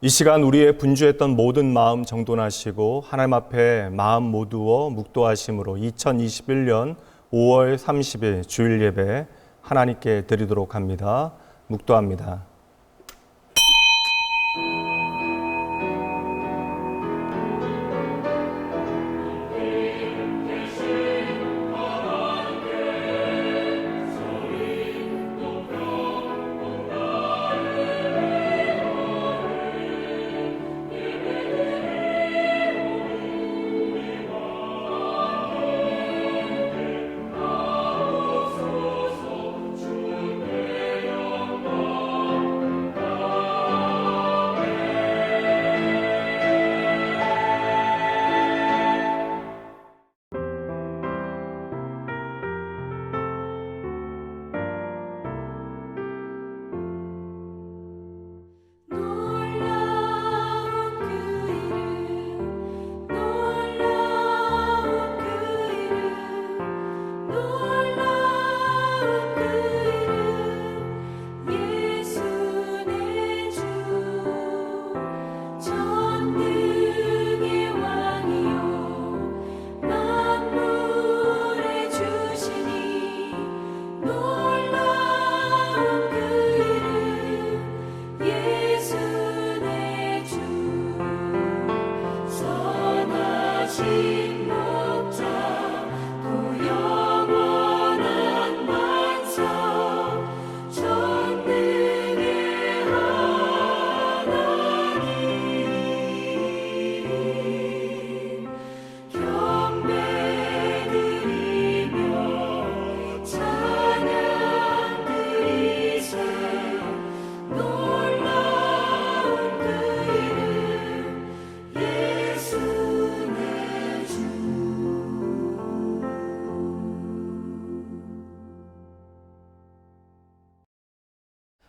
이 시간 우리의 분주했던 모든 마음 정돈하시고 하나님 앞에 마음 모두어 묵도하심으로 2021년 5월 30일 주일 예배 하나님께 드리도록 합니다. 묵도합니다.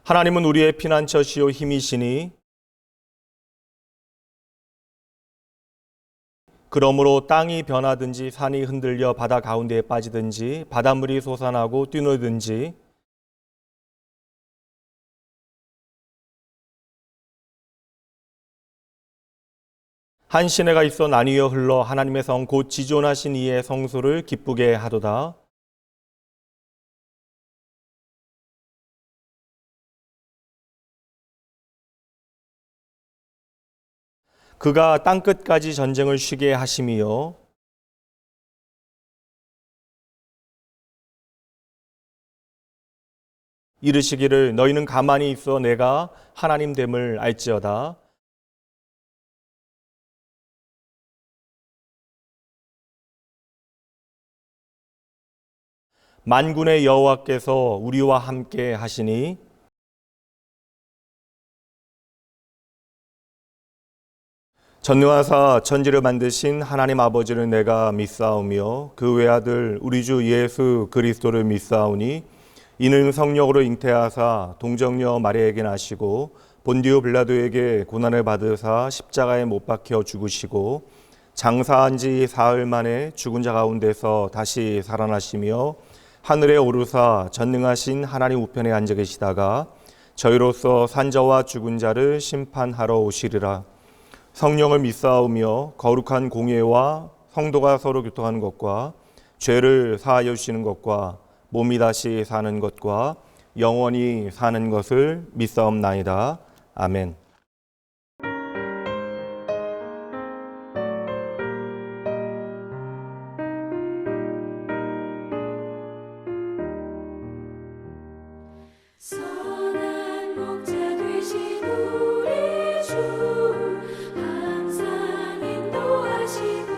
하나님은 우리의 피난처시요 힘이시니 그러므로 땅이 변하든지 산이 흔들려 바다 가운데에 빠지든지 바닷물이 솟아나고 뛰놀든지 한 시내가 있어 나뉘어 흘러 하나님의 성 곧 지존하신 이의 성소를 기쁘게 하도다. 그가 땅끝까지 전쟁을 쉬게 하심이요 이르시기를 너희는 가만히 있어 내가 하나님 됨을 알지어다. 만군의 여호와께서 우리와 함께 하시니 전능하사 천지를 만드신 하나님 아버지를 내가 믿사오며 그 외아들 우리 주 예수 그리스도를 믿사오니 이는 성령으로 잉태하사 동정녀 마리아에게 나시고 본디오 빌라도에게 고난을 받으사 십자가에 못 박혀 죽으시고 장사한 지 사흘 만에 죽은 자 가운데서 다시 살아나시며 하늘에 오르사 전능하신 하나님 우편에 앉아 계시다가 저희로서 산자와 죽은 자를 심판하러 오시리라. 성령을 믿사오며 거룩한 공예와 성도가 서로 교통하는 것과 죄를 사하여 주시는 것과 몸이 다시 사는 것과 영원히 사는 것을 믿사옵나이다. 아멘. 선한 목자 되신 우리 주 항상 인도하시고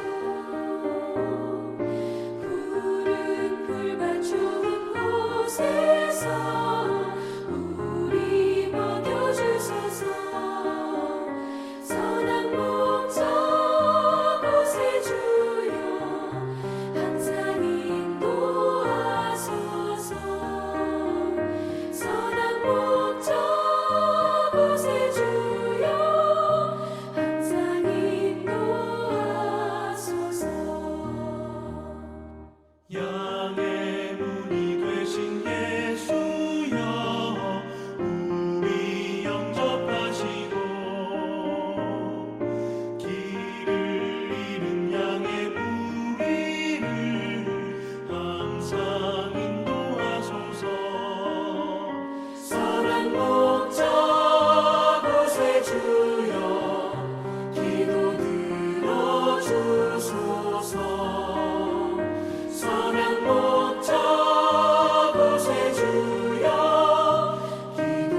푸른 풀밭 좋은 곳에서 우리 먹여주소서. 선한 목자 곳에 주여 항상 인도하소서. 선한 목자 곳에 주여 항상 인도하소서. 양의 문이 되신 예수여 우리 영접하시고 길을 잃은 양의 무리를 항상 인도하소서. 선한 목자 곳에 주여 기도 들어주소서. 선한 목자 곳에 주여 기도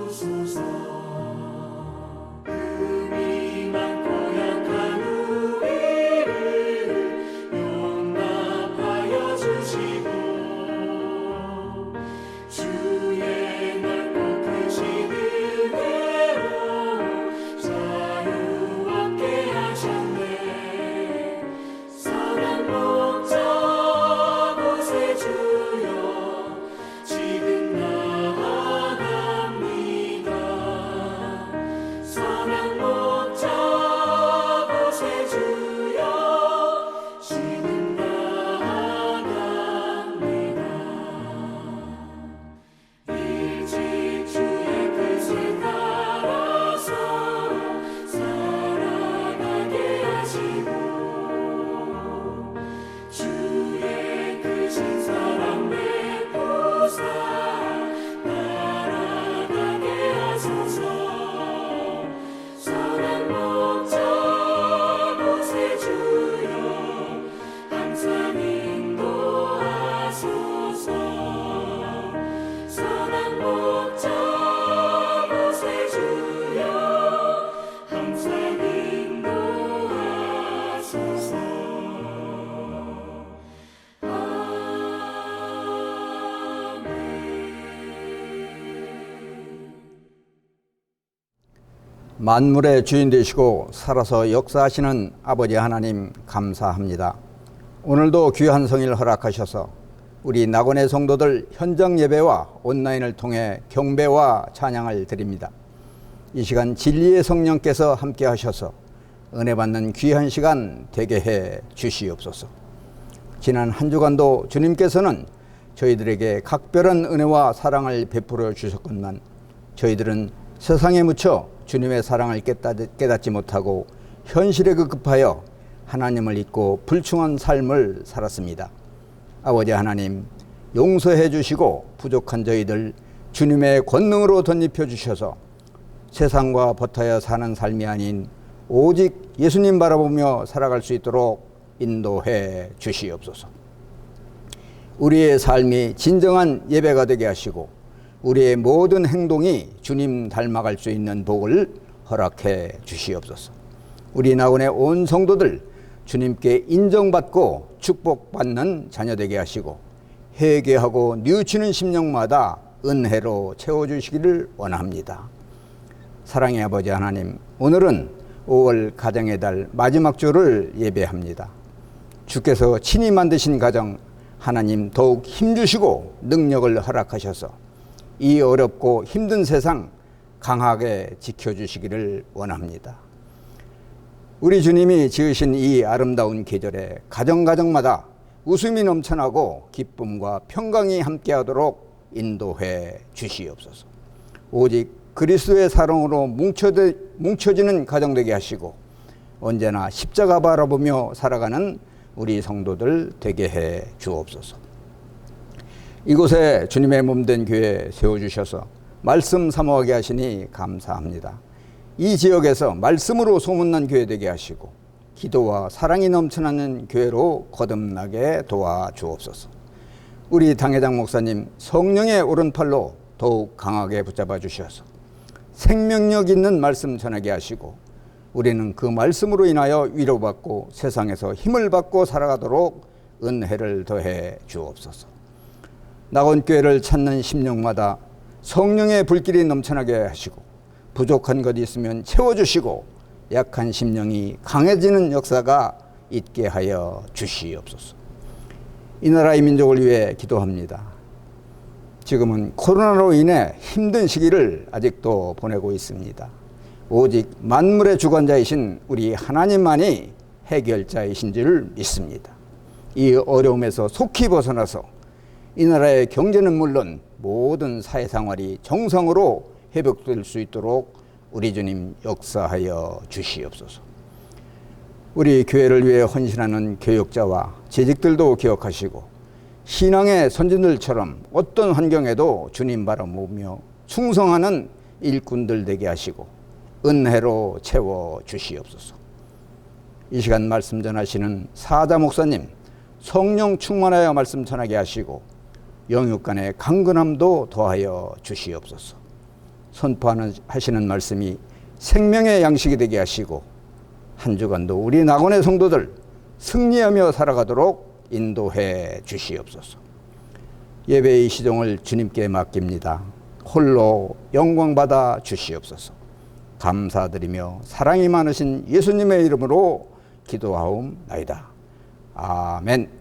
들어주소서. 흠이 많고 약한 우리를 용납하여 주시고 주의 넓고 크신 은혜로 자유롭게 하셨네. 선한 목자 곳에 주여 지금 나아갑니다. 선한 목자 곳에 주여 지금 나아갑니다. 일찍 주의 뜻을 따라서 살아가게 하시고 주의 크신 사랑 베푸사 따라가게 하소서. 선한 목자 곳에 주여 항상 인도하소서. 선한 목자 곳에 주여 항상 인도하소서. 만물의 주인 되시고 살아서 역사하시는 아버지 하나님 감사합니다. 오늘도 귀한 성일 허락하셔서 우리 낙원의 성도들 현장 예배와 온라인을 통해 경배와 찬양을 드립니다. 이 시간 진리의 성령께서 함께 하셔서 은혜 받는 귀한 시간 되게 해 주시옵소서. 지난 한 주간도 주님께서는 저희들에게 각별한 은혜와 사랑을 베풀어 주셨건만 저희들은 세상에 묻혀 주님의 사랑을 깨닫지 못하고 현실에 급급하여 하나님을 잊고 불충한 삶을 살았습니다. 아버지 하나님, 용서해 주시고 부족한 저희들 주님의 권능으로 덧입혀 주셔서 세상과 버타여 사는 삶이 아닌 오직 예수님 바라보며 살아갈 수 있도록 인도해 주시옵소서. 우리의 삶이 진정한 예배가 되게 하시고 우리의 모든 행동이 주님 닮아갈 수 있는 복을 허락해 주시옵소서. 우리 낙원의 온 성도들 주님께 인정받고 축복받는 자녀 되게 하시고 회개하고 뉘우치는 심령마다 은혜로 채워주시기를 원합니다. 사랑의 아버지 하나님, 오늘은 5월 가정의 달 마지막 주를 예배합니다. 주께서 친히 만드신 가정 하나님 더욱 힘주시고 능력을 허락하셔서 이 어렵고 힘든 세상 강하게 지켜주시기를 원합니다. 우리 주님이 지으신 이 아름다운 계절에 가정가정마다 웃음이 넘쳐나고 기쁨과 평강이 함께하도록 인도해 주시옵소서. 오직 그리스도의 사랑으로 뭉쳐지는 가정 되게 하시고 언제나 십자가 바라보며 살아가는 우리 성도들 되게 해 주옵소서. 이곳에 주님의 몸된 교회 세워주셔서 말씀 사모하게 하시니 감사합니다. 이 지역에서 말씀으로 소문난 교회 되게 하시고 기도와 사랑이 넘쳐나는 교회로 거듭나게 도와주옵소서. 우리 당회장 목사님 성령의 오른팔로 더욱 강하게 붙잡아 주셔서 생명력 있는 말씀 전하게 하시고 우리는 그 말씀으로 인하여 위로받고 세상에서 힘을 받고 살아가도록 은혜를 더해 주옵소서. 낙원교회를 찾는 심령마다 성령의 불길이 넘쳐나게 하시고 부족한 것이 있으면 채워주시고 약한 심령이 강해지는 역사가 있게 하여 주시옵소서. 이 나라의 민족을 위해 기도합니다. 지금은 코로나로 인해 힘든 시기를 아직도 보내고 있습니다. 오직 만물의 주관자이신 우리 하나님만이 해결자이신 줄 믿습니다. 이 어려움에서 속히 벗어나서 이 나라의 경제는 물론 모든 사회생활이 정상으로 회복될 수 있도록 우리 주님 역사하여 주시옵소서. 우리 교회를 위해 헌신하는 교역자와 재직들도 기억하시고 신앙의 선진들처럼 어떤 환경에도 주님 바라보며 충성하는 일꾼들 되게 하시고 은혜로 채워 주시옵소서. 이 시간 말씀 전하시는 사자 목사님 성령 충만하여 말씀 전하게 하시고 영육 간의 강건함도 더하여 주시옵소서. 선포하시는 말씀이 생명의 양식이 되게 하시고 한 주간도 우리 낙원의 성도들 승리하며 살아가도록 인도해 주시옵소서. 예배의 시종을 주님께 맡깁니다. 홀로 영광 받아 주시옵소서. 감사드리며 사랑이 많으신 예수님의 이름으로 기도하옵나이다. 아멘.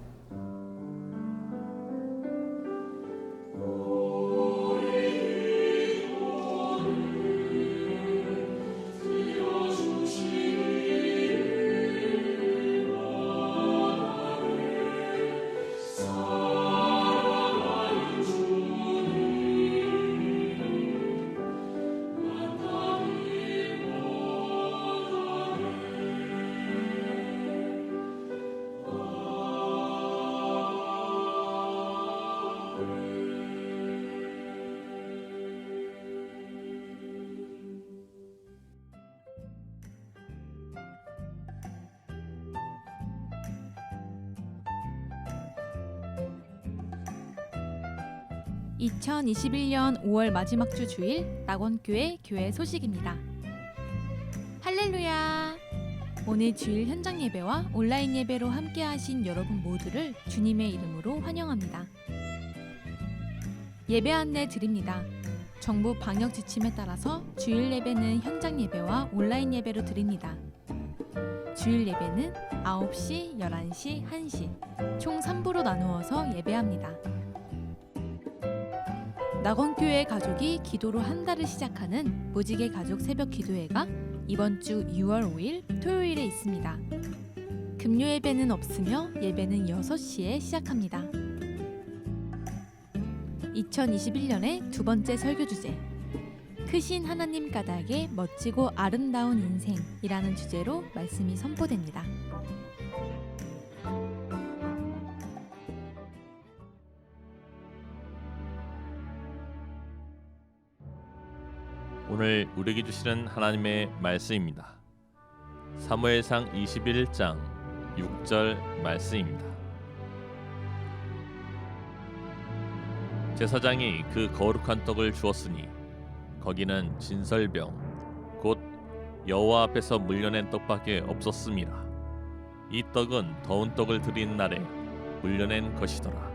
(2021년 5월) 마지막 주 주일 낙원교회 교회 소식입니다. 할렐루야! 오늘 주일 현장 예배와 온라인 예배로 함께 하신 여러분 모두를 주님의 이름으로 환영합니다. 예배 안내 드립니다. 정부 방역 지침에 따라서 주일 예배는 현장 예배와 온라인 예배로 드립니다. 주일 예배는 9시, 11시, 1시 총 3부로 나누어서 예배합니다. 낙원교회 가족이 기도로 한 달을 시작하는 무지개 가족 새벽 기도회가 이번 주 6월 5일 토요일에 있습니다. 금요 예배는 없으며 예배는 6시에 시작합니다. 2021년의 두 번째 설교 주제, 크신 하나님 까닭에 멋지고 아름다운 인생이라는 주제로 말씀이 선포됩니다. 오늘 우리에게 주시는 하나님의 말씀입니다. 사무엘상 21장 6절 말씀입니다. 제사장이 그 거룩한 떡을 주었으니 거기는 진설병 곧 여호와 앞에서 물려낸 떡밖에 없었음이라. 이 떡은 더운 떡을 드린 날에 물려낸 것이더라.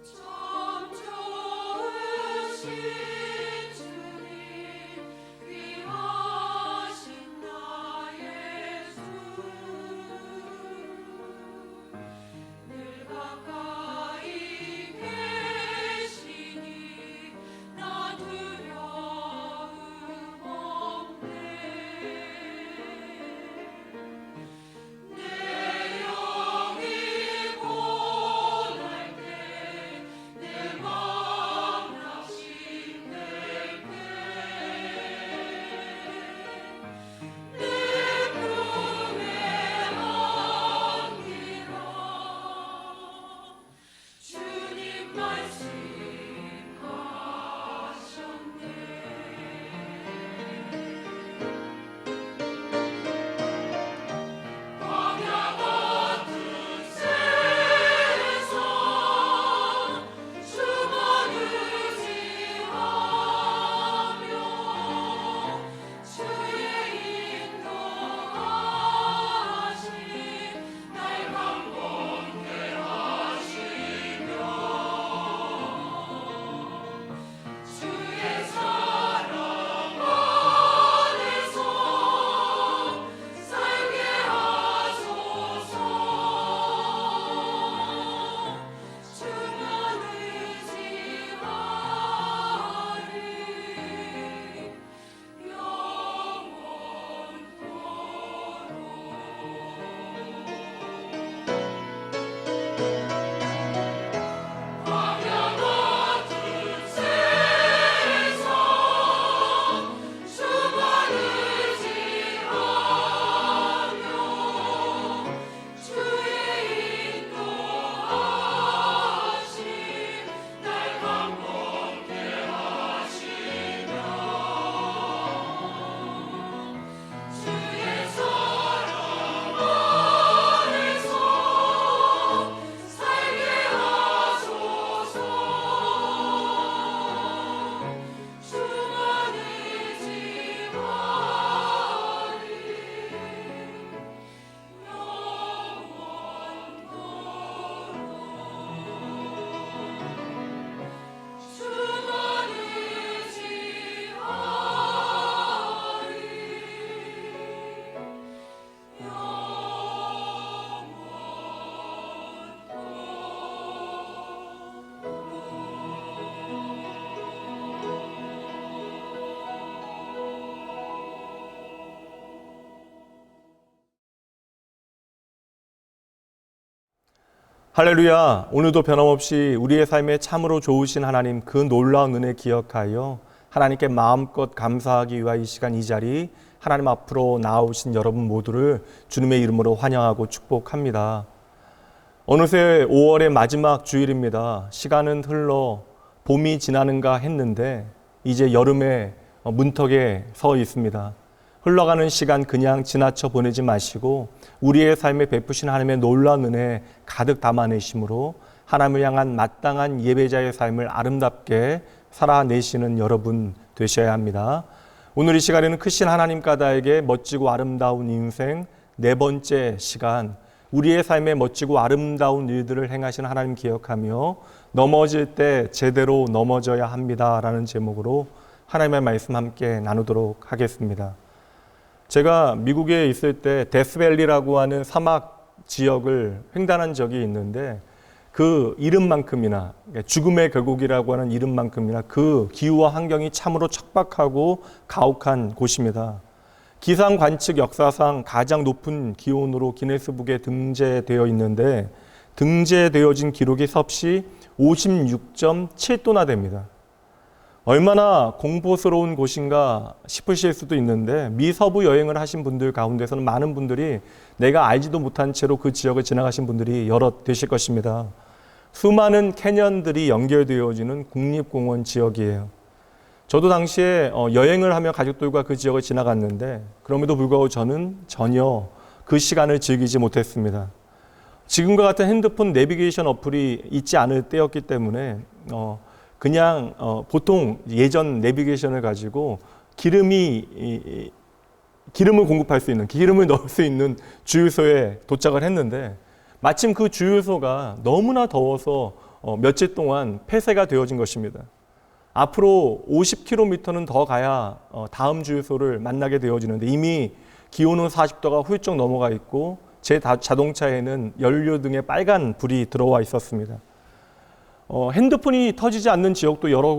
참 좋으신 주님 귀하신 나 예수 늘 가까이 계시니 나 두려움 없네 내 영이 고날 때 내 맘 낙심될 때 내 품에 안기라 주님 말씀하셨네 광야 같은 세상 주만 의지하며 주의 인도하심 날 강건케 하시며 주의 사랑 안에서 살게 하소서 주만 의지하리 영원토록 광야 같은 세상 주만 의지하며 주의 인도하심 날 강건케 하시며 주의 사랑 안에서 살게 하소서 주만 의지하리 할렐루야. 오늘도 변함없이 우리의 삶에 참으로 좋으신 하나님 그 놀라운 은혜 기억하여 하나님께 마음껏 감사하기 위하여 이 시간 이 자리 하나님 앞으로 나오신 여러분 모두를 주님의 이름으로 환영하고 축복합니다. 어느새 5월의 마지막 주일입니다. 시간은 흘러 봄이 지나는가 했는데 이제 여름의 문턱에 서 있습니다. 흘러가는 시간 그냥 지나쳐 보내지 마시고 우리의 삶에 베푸신 하나님의 놀라운 은혜 가득 담아내심으로 하나님을 향한 마땅한 예배자의 삶을 아름답게 살아내시는 여러분 되셔야 합니다. 오늘 이 시간에는 크신 하나님 가다에게 멋지고 아름다운 인생 네 번째 시간, 우리의 삶에 멋지고 아름다운 일들을 행하신 하나님 기억하며 넘어질 때 제대로 넘어져야 합니다라는 제목으로 하나님의 말씀 함께 나누도록 하겠습니다. 제가 미국에 있을 때 데스밸리라고 하는 사막 지역을 횡단한 적이 있는데 그 이름만큼이나 죽음의 계곡이라고 하는 이름만큼이나 그 기후와 환경이 참으로 척박하고 가혹한 곳입니다. 기상 관측 역사상 가장 높은 기온으로 기네스북에 등재되어 있는데 등재되어진 기록이 섭씨 56.7도나 됩니다. 얼마나 공포스러운 곳인가 싶으실 수도 있는데 미서부 여행을 하신 분들 가운데서는 많은 분들이 내가 알지도 못한 채로 그 지역을 지나가신 분들이 여럿 되실 것입니다. 수많은 캐년들이 연결되어지는 국립공원 지역이에요. 저도 당시에 여행을 하며 가족들과 그 지역을 지나갔는데 그럼에도 불구하고 저는 전혀 그 시간을 즐기지 못했습니다. 지금과 같은 핸드폰 내비게이션 어플이 있지 않을 때였기 때문에 그냥 보통 예전 내비게이션을 가지고 기름을 공급할 수 있는, 기름을 넣을 수 있는 주유소에 도착을 했는데 마침 그 주유소가 너무나 더워서 며칠 동안 폐쇄가 되어진 것입니다. 앞으로 50km는 더 가야 다음 주유소를 만나게 되어지는데 이미 기온은 40도가 훌쩍 넘어가 있고 제 자동차에는 연료 등의 빨간 불이 들어와 있었습니다. 핸드폰이 터지지 않는 지역도 여러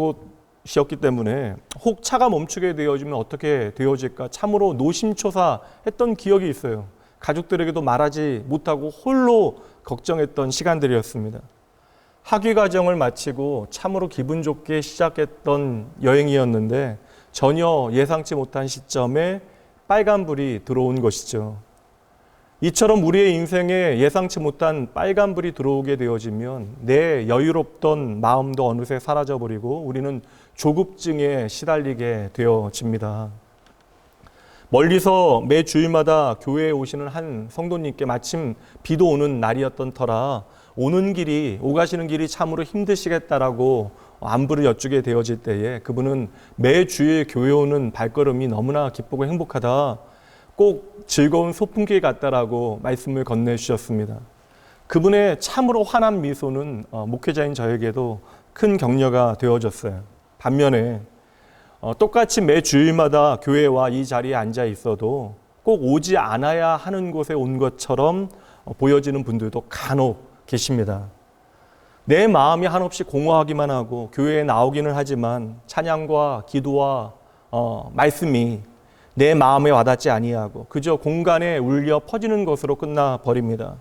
곳이었기 때문에 혹 차가 멈추게 되어지면 어떻게 되어질까 참으로 노심초사했던 기억이 있어요. 가족들에게도 말하지 못하고 홀로 걱정했던 시간들이었습니다. 학위 과정을 마치고 참으로 기분 좋게 시작했던 여행이었는데 전혀 예상치 못한 시점에 빨간불이 들어온 것이죠. 이처럼 우리의 인생에 예상치 못한 빨간불이 들어오게 되어지면 내 여유롭던 마음도 어느새 사라져버리고 우리는 조급증에 시달리게 되어집니다. 멀리서 매 주일마다 교회에 오시는 한 성도님께 마침 비도 오는 날이었던 터라 오가시는 길이 참으로 힘드시겠다라고 안부를 여쭈게 되어질 때에 그분은 매 주일 교회 오는 발걸음이 너무나 기쁘고 행복하다. 꼭 즐거운 소풍길 같다라고 말씀을 건네주셨습니다. 그분의 참으로 환한 미소는 목회자인 저에게도 큰 격려가 되어졌어요. 반면에 똑같이 매 주일마다 교회와 이 자리에 앉아 있어도 꼭 오지 않아야 하는 곳에 온 것처럼 보여지는 분들도 간혹 계십니다. 내 마음이 한없이 공허하기만 하고 교회에 나오기는 하지만 찬양과 기도와 말씀이 내 마음에 와닿지 아니하고 그저 공간에 울려 퍼지는 것으로 끝나버립니다.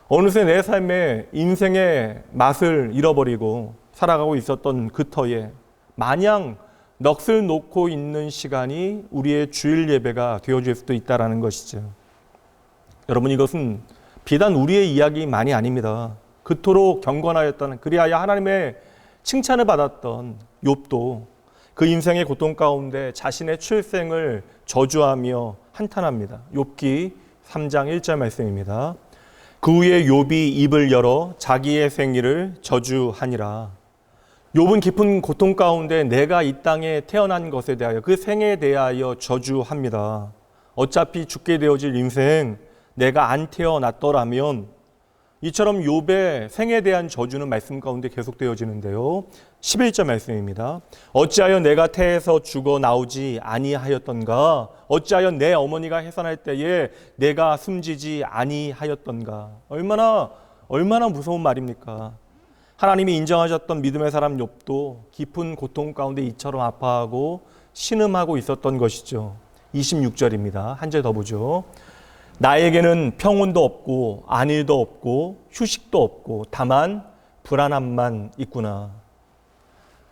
어느새 내 삶의 인생의 맛을 잃어버리고 살아가고 있었던 그 터에 마냥 넋을 놓고 있는 시간이 우리의 주일 예배가 되어질 수도 있다는 것이죠. 여러분, 이것은 비단 우리의 이야기만이 아닙니다. 그토록 경건하였던, 그리하여 하나님의 칭찬을 받았던 욥도 그 인생의 고통 가운데 자신의 출생을 저주하며 한탄합니다. 욥기 3장 1절 말씀입니다. 그 후에 욥이 입을 열어 자기의 생일을 저주하니라. 욥은 깊은 고통 가운데 내가 이 땅에 태어난 것에 대하여 그 생에 대하여 저주합니다. 어차피 죽게 되어질 인생 내가 안 태어났더라면, 이처럼 욥의 생에 대한 저주는 말씀 가운데 계속되어지는데요. 11절 말씀입니다. 어찌하여 내가 태에서 죽어 나오지 아니하였던가? 어찌하여 내 어머니가 해산할 때에 내가 숨지지 아니하였던가? 얼마나 무서운 말입니까? 하나님이 인정하셨던 믿음의 사람 욥도 깊은 고통 가운데 이처럼 아파하고 신음하고 있었던 것이죠. 26절입니다. 한 절 더 보죠. 나에게는 평온도 없고 안일도 없고 휴식도 없고 다만 불안함만 있구나.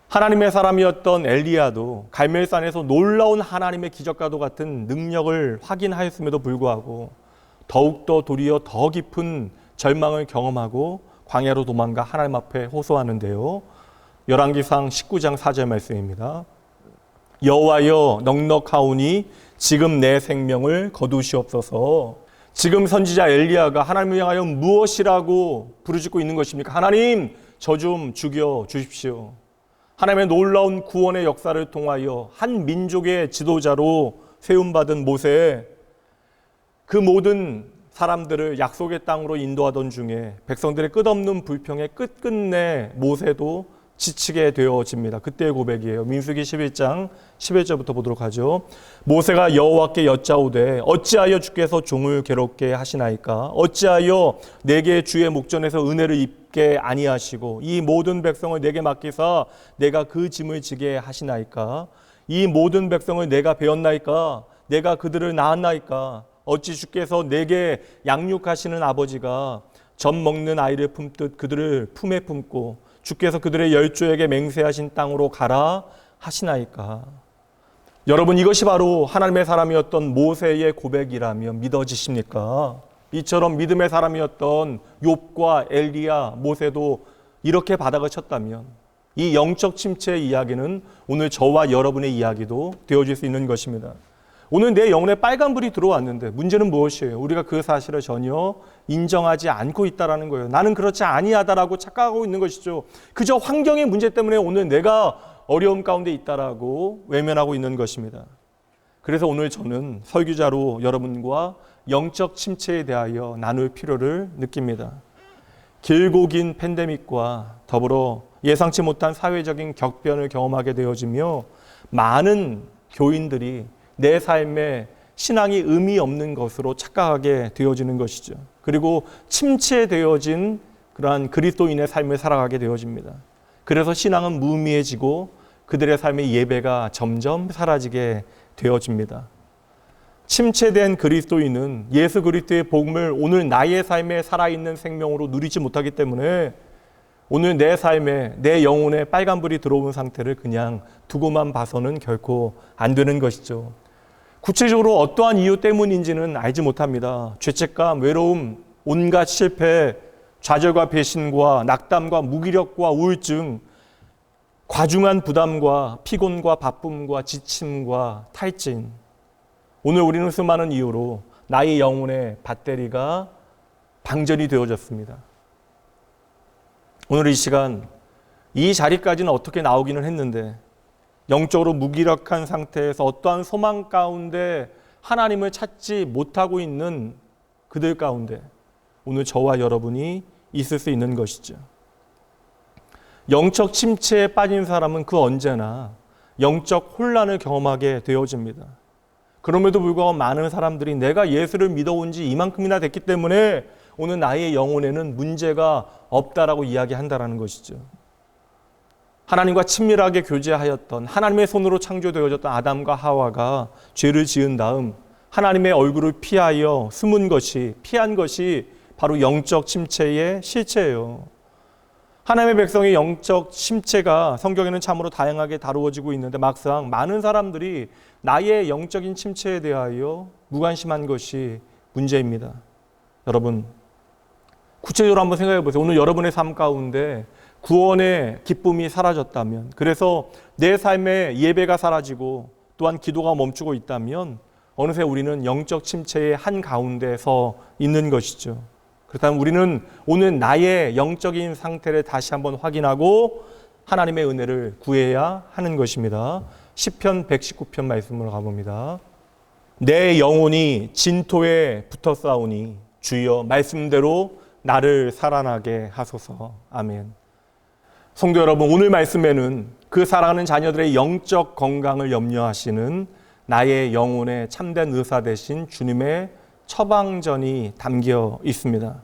하나님의 사람이었던 엘리야도 갈멜산에서 놀라운 하나님의 기적과도 같은 능력을 확인하였음에도 불구하고 더욱더 도리어 더 깊은 절망을 경험하고 광야로 도망가 하나님 앞에 호소하는데요. 열왕기상 19장 4절 말씀입니다. 여호와여 넉넉하오니 지금 내 생명을 거두시옵소서. 지금 선지자 엘리야가 하나님을 향하여 무엇이라고 부르짖고 있는 것입니까? 하나님, 저 좀 죽여 주십시오. 하나님의 놀라운 구원의 역사를 통하여 한 민족의 지도자로 세움받은 모세, 그 모든 사람들을 약속의 땅으로 인도하던 중에 백성들의 끝없는 불평에 끝끝내 모세도 지치게 되어집니다. 그때의 고백이에요. 민수기 11장 11절부터 보도록 하죠. 모세가 여호와께 여짜오되 어찌하여 주께서 종을 괴롭게 하시나이까? 어찌하여 내게 주의 목전에서 은혜를 입게 아니하시고 이 모든 백성을 내게 맡기사 내가 그 짐을 지게 하시나이까? 이 모든 백성을 내가 배웠나이까? 내가 그들을 낳았나이까? 어찌 주께서 내게 양육하시는 아버지가 젖 먹는 아이를 품듯 그들을 품에 품고 주께서 그들의 열조에게 맹세하신 땅으로 가라 하시나이까? 여러분, 이것이 바로 하나님의 사람이었던 모세의 고백이라면 믿어지십니까? 이처럼 믿음의 사람이었던 욥과 엘리야, 모세도 이렇게 바닥을 쳤다면 이 영적 침체의 이야기는 오늘 저와 여러분의 이야기도 되어질 수 있는 것입니다. 오늘 내 영혼에 빨간불이 들어왔는데 문제는 무엇이에요? 우리가 그 사실을 전혀 인정하지 않고 있다는 거예요. 나는 그렇지 아니하다라고 착각하고 있는 것이죠. 그저 환경의 문제 때문에 오늘 내가 어려움 가운데 있다라고 외면하고 있는 것입니다. 그래서 오늘 저는 설교자로 여러분과 영적 침체에 대하여 나눌 필요를 느낍니다. 길고 긴 팬데믹과 더불어 예상치 못한 사회적인 격변을 경험하게 되어지며 많은 교인들이 내 삶에 신앙이 의미 없는 것으로 착각하게 되어지는 것이죠. 그리고 침체되어진 그러한 그리스도인의 삶을 살아가게 되어집니다. 그래서 신앙은 무의미해지고 그들의 삶의 예배가 점점 사라지게 되어집니다. 침체된 그리스도인은 예수 그리스도의 복음을 오늘 나의 삶에 살아있는 생명으로 누리지 못하기 때문에 오늘 내 삶에 내 영혼에 빨간불이 들어온 상태를 그냥 두고만 봐서는 결코 안 되는 것이죠. 구체적으로 어떠한 이유 때문인지는 알지 못합니다. 죄책감, 외로움, 온갖 실패, 좌절과 배신과 낙담과 무기력과 우울증, 과중한 부담과 피곤과 바쁨과 지침과 탈진. 오늘 우리는 수많은 이유로 나의 영혼의 배터리가 방전이 되어졌습니다. 오늘 이 시간 이 자리까지는 어떻게 나오기는 했는데 영적으로 무기력한 상태에서 어떠한 소망 가운데 하나님을 찾지 못하고 있는 그들 가운데 오늘 저와 여러분이 있을 수 있는 것이죠. 영적 침체에 빠진 사람은 그 언제나 영적 혼란을 경험하게 되어집니다. 그럼에도 불구하고 많은 사람들이 내가 예수를 믿어온 지 이만큼이나 됐기 때문에 오늘 나의 영혼에는 문제가 없다라고 이야기한다는 것이죠. 하나님과 친밀하게 교제하였던 하나님의 손으로 창조되어졌던 아담과 하와가 죄를 지은 다음 하나님의 얼굴을 피하여 피한 것이 바로 영적 침체의 실체예요. 하나님의 백성의 영적 침체가 성경에는 참으로 다양하게 다루어지고 있는데 막상 많은 사람들이 나의 영적인 침체에 대하여 무관심한 것이 문제입니다. 여러분, 구체적으로 한번 생각해 보세요. 오늘 여러분의 삶 가운데 구원의 기쁨이 사라졌다면, 그래서 내 삶의 예배가 사라지고 또한 기도가 멈추고 있다면 어느새 우리는 영적 침체의 한가운데 서 있는 것이죠. 그렇다면 우리는 오늘 나의 영적인 상태를 다시 한번 확인하고 하나님의 은혜를 구해야 하는 것입니다. 시편 119편 말씀으로 가봅니다. 내 영혼이 진토에 붙어 싸우니 주여 말씀대로 나를 살아나게 하소서. 아멘. 성도 여러분, 오늘 말씀에는 그 사랑하는 자녀들의 영적 건강을 염려하시는 나의 영혼의 참된 의사 되신 주님의 처방전이 담겨 있습니다.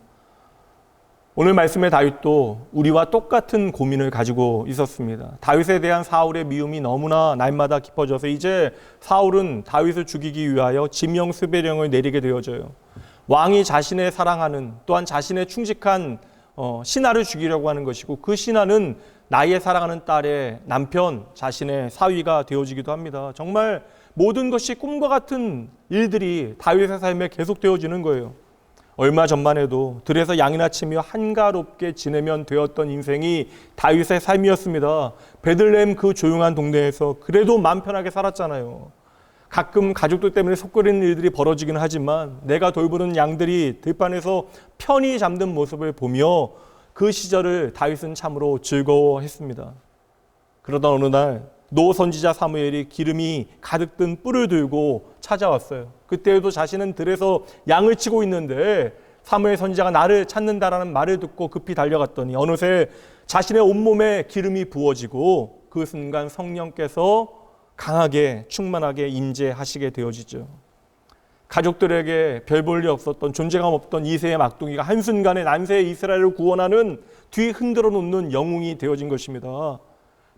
오늘 말씀의 다윗도 우리와 똑같은 고민을 가지고 있었습니다. 다윗에 대한 사울의 미움이 너무나 날마다 깊어져서 이제 사울은 다윗을 죽이기 위하여 지명수배령을 내리게 되어져요. 왕이 자신의 사랑하는 또한 자신의 충직한 신하를 죽이려고 하는 것이고 그 신하는 나의 사랑하는 딸의 남편, 자신의 사위가 되어지기도 합니다. 정말 모든 것이 꿈과 같은 일들이 다윗의 삶에 계속 되어지는 거예요. 얼마 전만 해도 들에서 양이나 치며 한가롭게 지내면 되었던 인생이 다윗의 삶이었습니다. 베들레헴 그 조용한 동네에서 그래도 마음 편하게 살았잖아요. 가끔 가족들 때문에 속거리는 일들이 벌어지긴 하지만 내가 돌보는 양들이 들판에서 편히 잠든 모습을 보며 그 시절을 다윗은 참으로 즐거워했습니다. 그러던 어느 날 노 선지자 사무엘이 기름이 가득 든 뿔을 들고 찾아왔어요. 그때에도 자신은 들에서 양을 치고 있는데 사무엘 선지자가 나를 찾는다라는 말을 듣고 급히 달려갔더니 어느새 자신의 온몸에 기름이 부어지고 그 순간 성령께서 강하게 충만하게 임재하시게 되어지죠. 가족들에게 별 볼 일 없었던 존재감 없던 이새의 막둥이가 한순간에 난세의 이스라엘을 구원하는 뒤 흔들어 놓는 영웅이 되어진 것입니다.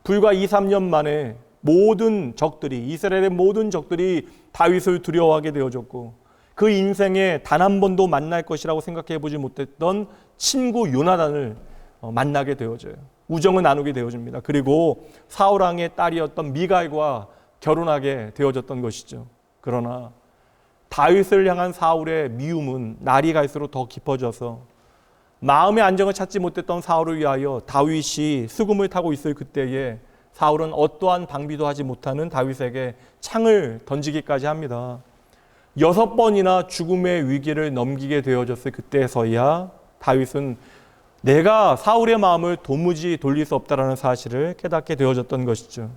불과 2, 3년 만에 모든 적들이 이스라엘의 모든 적들이 다윗을 두려워하게 되어졌고 그 인생에 단 한 번도 만날 것이라고 생각해 보지 못했던 친구 요나단을 만나게 되어져요. 우정을 나누게 되어집니다. 그리고 사울 왕의 딸이었던 미갈과 결혼하게 되어졌던 것이죠. 그러나 다윗을 향한 사울의 미움은 날이 갈수록 더 깊어져서 마음의 안정을 찾지 못했던 사울을 위하여 다윗이 수금을 타고 있을 그때에 사울은 어떠한 방비도 하지 못하는 다윗에게 창을 던지기까지 합니다. 6번이나 죽음의 위기를 넘기게 되어졌을 그때에서야 다윗은 내가 사울의 마음을 도무지 돌릴 수 없다는 사실을 깨닫게 되어졌던 것이죠.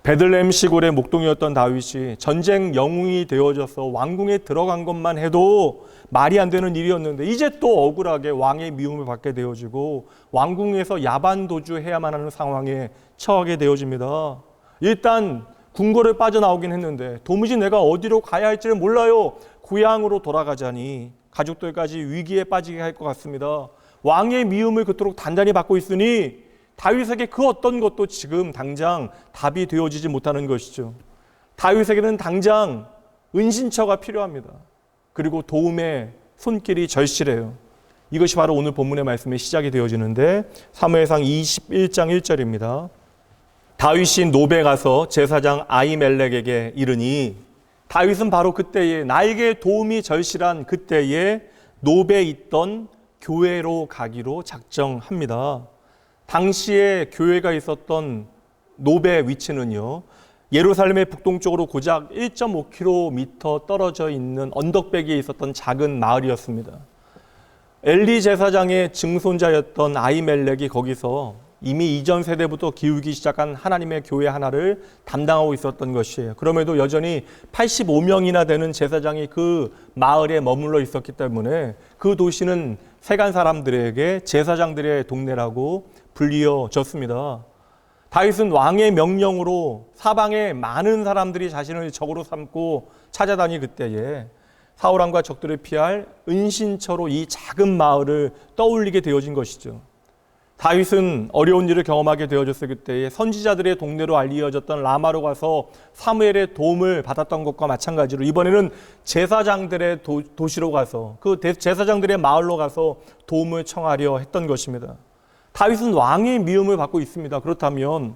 베들레헴 시골의 목동이었던 다윗이 전쟁 영웅이 되어져서 왕궁에 들어간 것만 해도 말이 안 되는 일이었는데 이제 또 억울하게 왕의 미움을 받게 되어지고 왕궁에서 야반 도주해야만 하는 상황에 처하게 되어집니다. 일단 궁궐을 빠져나오긴 했는데 도무지 내가 어디로 가야 할지를 몰라요. 고향으로 돌아가자니 가족들까지 위기에 빠지게 할 것 같습니다. 왕의 미움을 그토록 단단히 받고 있으니 다윗에게 그 어떤 것도 지금 당장 답이 되어지지 못하는 것이죠. 다윗에게는 당장 은신처가 필요합니다. 그리고 도움의 손길이 절실해요. 이것이 바로 오늘 본문의 말씀의 시작이 되어지는데 사무엘상 21장 1절입니다. 다윗이 노베 가서 제사장 아히멜렉에게 이르니 다윗은 바로 그때에 나에게 도움이 절실한 그때에 노베에 있던 교회로 가기로 작정합니다. 당시에 교회가 있었던 노베 위치는요, 예루살렘의 북동쪽으로 고작 1.5km 떨어져 있는 언덕배기에 있었던 작은 마을이었습니다. 엘리 제사장의 증손자였던 아히멜렉이 거기서 이미 이전 세대부터 기울기 시작한 하나님의 교회 하나를 담당하고 있었던 것이에요. 그럼에도 여전히 85명이나 되는 제사장이 그 마을에 머물러 있었기 때문에 그 도시는 세간 사람들에게 제사장들의 동네라고 불리어졌습니다. 다윗은 왕의 명령으로 사방에 많은 사람들이 자신을 적으로 삼고 찾아다니 그때에 사울왕과 적들을 피할 은신처로 이 작은 마을을 떠올리게 되어진 것이죠. 다윗은 어려운 일을 경험하게 되어졌을 그때에 선지자들의 동네로 알려졌던 라마로 가서 사무엘의 도움을 받았던 것과 마찬가지로 이번에는 제사장들의 도시로 가서 그 제사장들의 마을로 가서 도움을 청하려 했던 것입니다. 다윗은 왕의 미움을 받고 있습니다. 그렇다면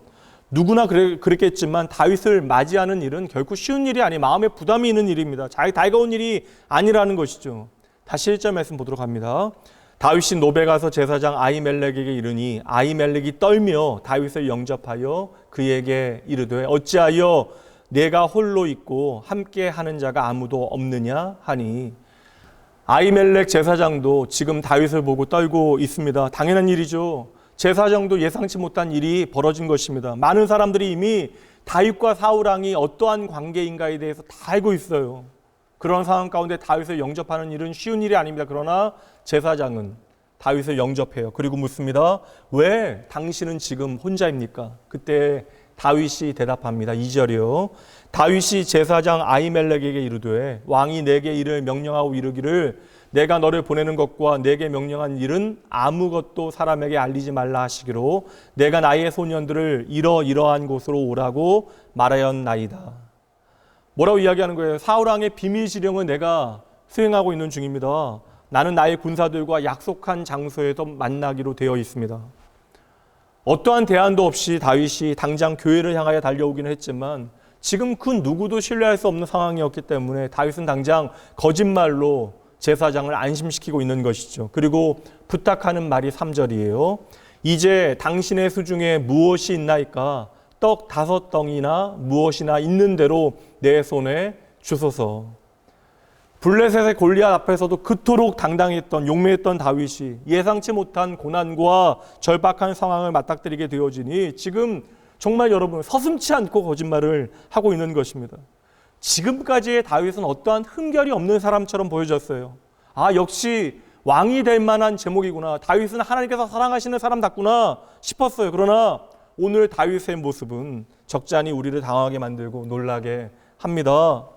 누구나 그랬겠지만 다윗을 맞이하는 일은 결코 쉬운 일이 아니 마음에 부담이 있는 일입니다. 잘 달가운 일이 아니라는 것이죠. 다시 1절 말씀 보도록 합니다. 다윗이 노베 가서 제사장 아히멜렉에게 이르니 아히멜렉이 떨며 다윗을 영접하여 그에게 이르되 어찌하여 내가 홀로 있고 함께 하는 자가 아무도 없느냐 하니 아히멜렉 제사장도 지금 다윗을 보고 떨고 있습니다. 당연한 일이죠. 제사장도 예상치 못한 일이 벌어진 것입니다. 많은 사람들이 이미 다윗과 사울왕이 어떠한 관계인가에 대해서 다 알고 있어요. 그런 상황 가운데 다윗을 영접하는 일은 쉬운 일이 아닙니다. 그러나 제사장은 다윗을 영접해요. 그리고 묻습니다. 왜 당신은 지금 혼자입니까? 그때 다윗이 대답합니다. 2절이요. 다윗이 제사장 아히멜렉에게 이르되 왕이 내게 이를 명령하고 이르기를 내가 너를 보내는 것과 내게 명령한 일은 아무것도 사람에게 알리지 말라 하시기로 내가 나의 소년들을 이러이러한 곳으로 오라고 말하였나이다. 뭐라고 이야기하는 거예요? 사울왕의 비밀 지령을 내가 수행하고 있는 중입니다. 나는 나의 군사들과 약속한 장소에서 만나기로 되어 있습니다. 어떠한 대안도 없이 다윗이 당장 교회를 향하여 달려오기는 했지만 지금 그 누구도 신뢰할 수 없는 상황이었기 때문에 다윗은 당장 거짓말로 제사장을 안심시키고 있는 것이죠. 그리고 부탁하는 말이 3절이에요. 이제 당신의 수중에 무엇이 있나이까? 떡 5덩이나 무엇이나 있는 대로 내 손에 주소서. 블레셋의 골리앗 앞에서도 그토록 당당했던 용맹했던 다윗이 예상치 못한 고난과 절박한 상황을 맞닥뜨리게 되어지니 지금 정말 여러분 서슴지 않고 거짓말을 하고 있는 것입니다. 지금까지의 다윗은 어떠한 흠결이 없는 사람처럼 보여졌어요. 아, 역시 왕이 될 만한 제목이구나. 다윗은 하나님께서 사랑하시는 사람답구나 싶었어요. 그러나 오늘 다윗의 모습은 적잖이 우리를 당황하게 만들고 놀라게 합니다.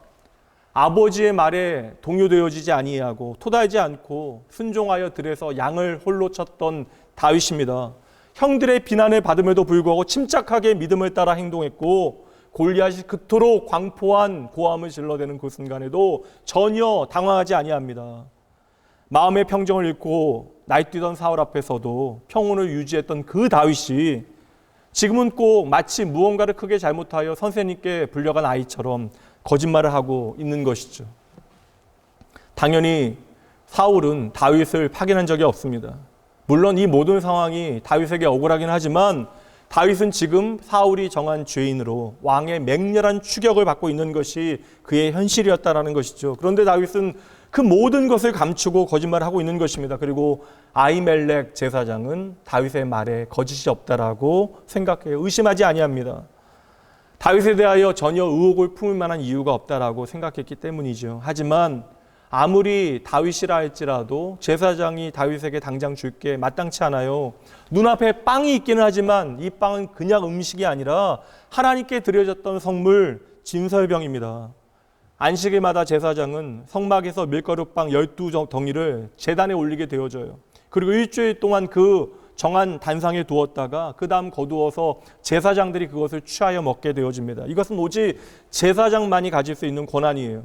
아버지의 말에 동요되어지지 아니하고 토달지 않고 순종하여 들에서 양을 홀로 쳤던 다윗입니다. 형들의 비난을 받음에도 불구하고 침착하게 믿음을 따라 행동했고 골리앗이 그토록 광포한 고함을 질러대는 그 순간에도 전혀 당황하지 아니합니다. 마음의 평정을 잃고 날뛰던 사울 앞에서도 평온을 유지했던 그 다윗이 지금은 꼭 마치 무언가를 크게 잘못하여 선생님께 불려간 아이처럼 거짓말을 하고 있는 것이죠. 당연히 사울은 다윗을 파견한 적이 없습니다. 물론 이 모든 상황이 다윗에게 억울하긴 하지만 다윗은 지금 사울이 정한 죄인으로 왕의 맹렬한 추격을 받고 있는 것이 그의 현실이었다라는 것이죠. 그런데 다윗은 그 모든 것을 감추고 거짓말을 하고 있는 것입니다. 그리고 아히멜렉 제사장은 다윗의 말에 거짓이 없다라고 생각해요. 의심하지 아니합니다. 다윗에 대하여 전혀 의혹을 품을 만한 이유가 없다라고 생각했기 때문이죠. 하지만 아무리 다윗이라 할지라도 제사장이 다윗에게 당장 줄 게 마땅치 않아요. 눈앞에 빵이 있기는 하지만 이 빵은 그냥 음식이 아니라 하나님께 드려졌던 성물 진설병입니다. 안식일마다 제사장은 성막에서 밀가루빵 12덩이를 제단에 올리게 되어져요. 그리고 일주일 동안 그 정한 단상에 두었다가 그 다음 거두어서 제사장들이 그것을 취하여 먹게 되어집니다. 이것은 오직 제사장만이 가질 수 있는 권한이에요.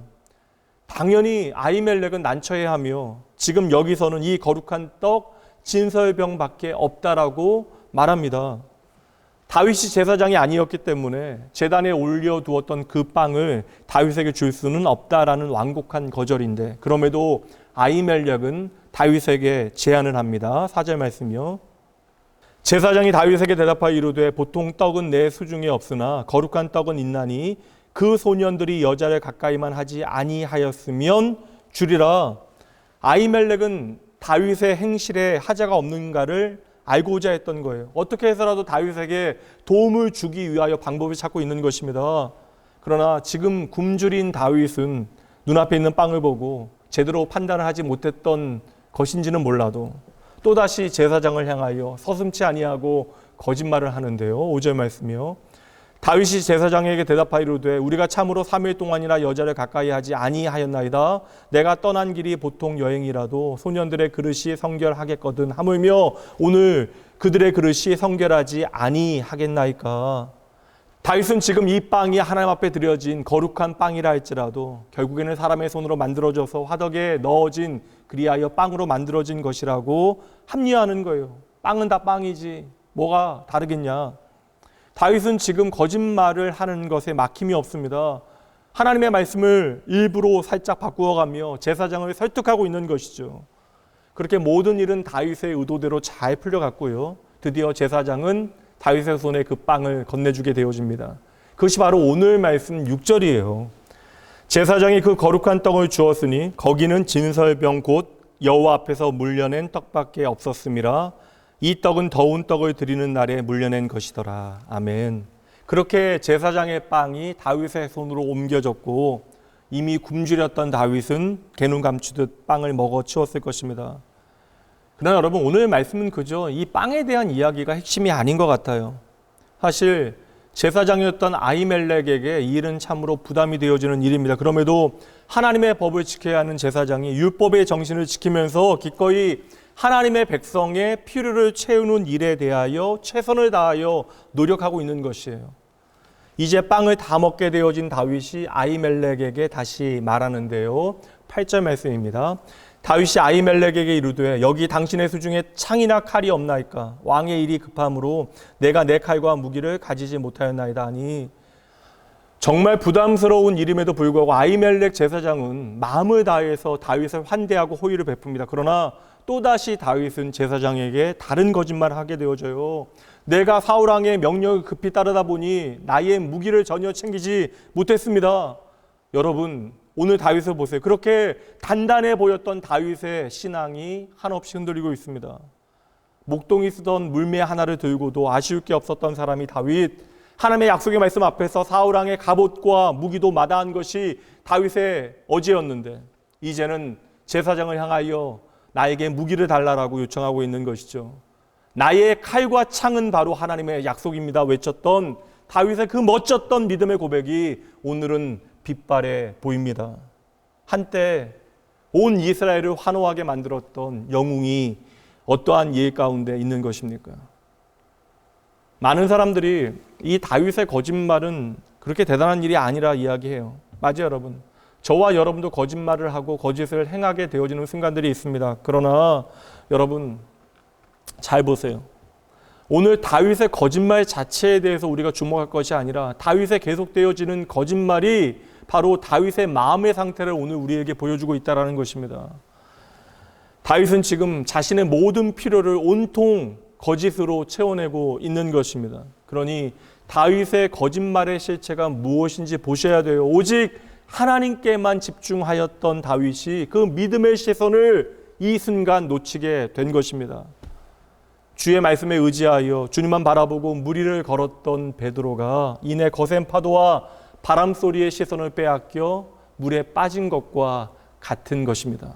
당연히 아히멜렉은 난처해야 하며 지금 여기서는 이 거룩한 떡 진설병밖에 없다라고 말합니다. 다윗이 제사장이 아니었기 때문에 제단에 올려두었던 그 빵을 다윗에게 줄 수는 없다라는 완곡한 거절인데 그럼에도 아히멜렉은 다윗에게 제안을 합니다. 4절 말씀이요. 제사장이 다윗에게 대답하여 이르되 보통 떡은 내 수중에 없으나 거룩한 떡은 있나니 그 소년들이 여자를 가까이만 하지 아니하였으면 주리라. 아히멜렉은 다윗의 행실에 하자가 없는가를 알고자 했던 거예요. 어떻게 해서라도 다윗에게 도움을 주기 위하여 방법을 찾고 있는 것입니다. 그러나 지금 굶주린 다윗은 눈앞에 있는 빵을 보고 제대로 판단을 하지 못했던 것인지는 몰라도 또다시 제사장을 향하여 서슴지 아니하고 거짓말을 하는데요. 5절 말씀이요. 다윗이 제사장에게 대답하여 이르되 우리가 참으로 3일 동안이나 여자를 가까이 하지 아니하였나이다. 내가 떠난 길이 보통 여행이라도 소년들의 그릇이 성결하겠거든 하물며 오늘 그들의 그릇이 성결하지 아니하겠나이까. 다윗은 지금 이 빵이 하나님 앞에 드려진 거룩한 빵이라 할지라도 결국에는 사람의 손으로 만들어져서 화덕에 넣어진 그리하여 빵으로 만들어진 것이라고 합리화하는 거예요. 빵은 다 빵이지 뭐가 다르겠냐. 다윗은 지금 거짓말을 하는 것에 막힘이 없습니다. 하나님의 말씀을 일부러 살짝 바꾸어가며 제사장을 설득하고 있는 것이죠. 그렇게 모든 일은 다윗의 의도대로 잘 풀려갔고요. 드디어 제사장은 다윗의 손에 그 빵을 건네주게 되어집니다. 그것이 바로 오늘 말씀 6절이에요. 제사장이 그 거룩한 떡을 주었으니 거기는 진설병 곧 여호와 앞에서 물려낸 떡밖에 없었음이라. 이 떡은 더운 떡을 드리는 날에 물려낸 것이더라. 아멘. 그렇게 제사장의 빵이 다윗의 손으로 옮겨졌고 이미 굶주렸던 다윗은 개눈 감추듯 빵을 먹어 치웠을 것입니다. 그러나 여러분 오늘 말씀은 그저 이 빵에 대한 이야기가 핵심이 아닌 것 같아요. 사실 제사장이었던 아히멜렉에게 이 일은 참으로 부담이 되어지는 일입니다. 그럼에도 하나님의 법을 지켜야 하는 제사장이 율법의 정신을 지키면서 기꺼이 하나님의 백성의 필요를 채우는 일에 대하여 최선을 다하여 노력하고 있는 것이에요. 이제 빵을 다 먹게 되어진 다윗이 아히멜렉에게 다시 말하는데요. 8절 말씀입니다. 다윗이 아히멜렉에게 이르되 여기 당신의 수중에 창이나 칼이 없나이까. 왕의 일이 급함으로 내가 내 칼과 무기를 가지지 못하였나이다 하니 정말 부담스러운 일임에도 불구하고 아히멜렉 제사장은 마음을 다해서 다윗을 환대하고 호의를 베풉니다. 그러나 또다시 다윗은 제사장에게 다른 거짓말을 하게 되어져요. 내가 사울 왕의 명령을 급히 따르다 보니 나의 무기를 전혀 챙기지 못했습니다. 여러분, 오늘 다윗을 보세요. 그렇게 단단해 보였던 다윗의 신앙이 한없이 흔들리고 있습니다. 목동이 쓰던 물매 하나를 들고도 아쉬울 게 없었던 사람이 다윗, 하나님의 약속의 말씀 앞에서 사울 왕의 갑옷과 무기도 마다한 것이 다윗의 어제였는데 이제는 제사장을 향하여 나에게 무기를 달라라고 요청하고 있는 것이죠. 나의 칼과 창은 바로 하나님의 약속입니다 외쳤던 다윗의 그 멋졌던 믿음의 고백이 오늘은 빛발해 보입니다. 한때 온 이스라엘을 환호하게 만들었던 영웅이 어떠한 예 가운데 있는 것입니까? 많은 사람들이 이 다윗의 거짓말은 그렇게 대단한 일이 아니라 이야기해요. 맞아요, 여러분. 저와 여러분도 거짓말을 하고 거짓을 행하게 되어지는 순간들이 있습니다. 그러나 여러분 잘 보세요. 오늘 다윗의 거짓말 자체에 대해서 우리가 주목할 것이 아니라 다윗의 계속되어지는 거짓말이 바로 다윗의 마음의 상태를 오늘 우리에게 보여주고 있다는 것입니다. 다윗은 지금 자신의 모든 필요를 온통 거짓으로 채워내고 있는 것입니다. 그러니 다윗의 거짓말의 실체가 무엇인지 보셔야 돼요. 오직 하나님께만 집중하였던 다윗이 그 믿음의 시선을 이 순간 놓치게 된 것입니다. 주의 말씀에 의지하여 주님만 바라보고 무리를 걸었던 베드로가 이내 거센 파도와 바람 소리의 시선을 빼앗겨 물에 빠진 것과 같은 것입니다.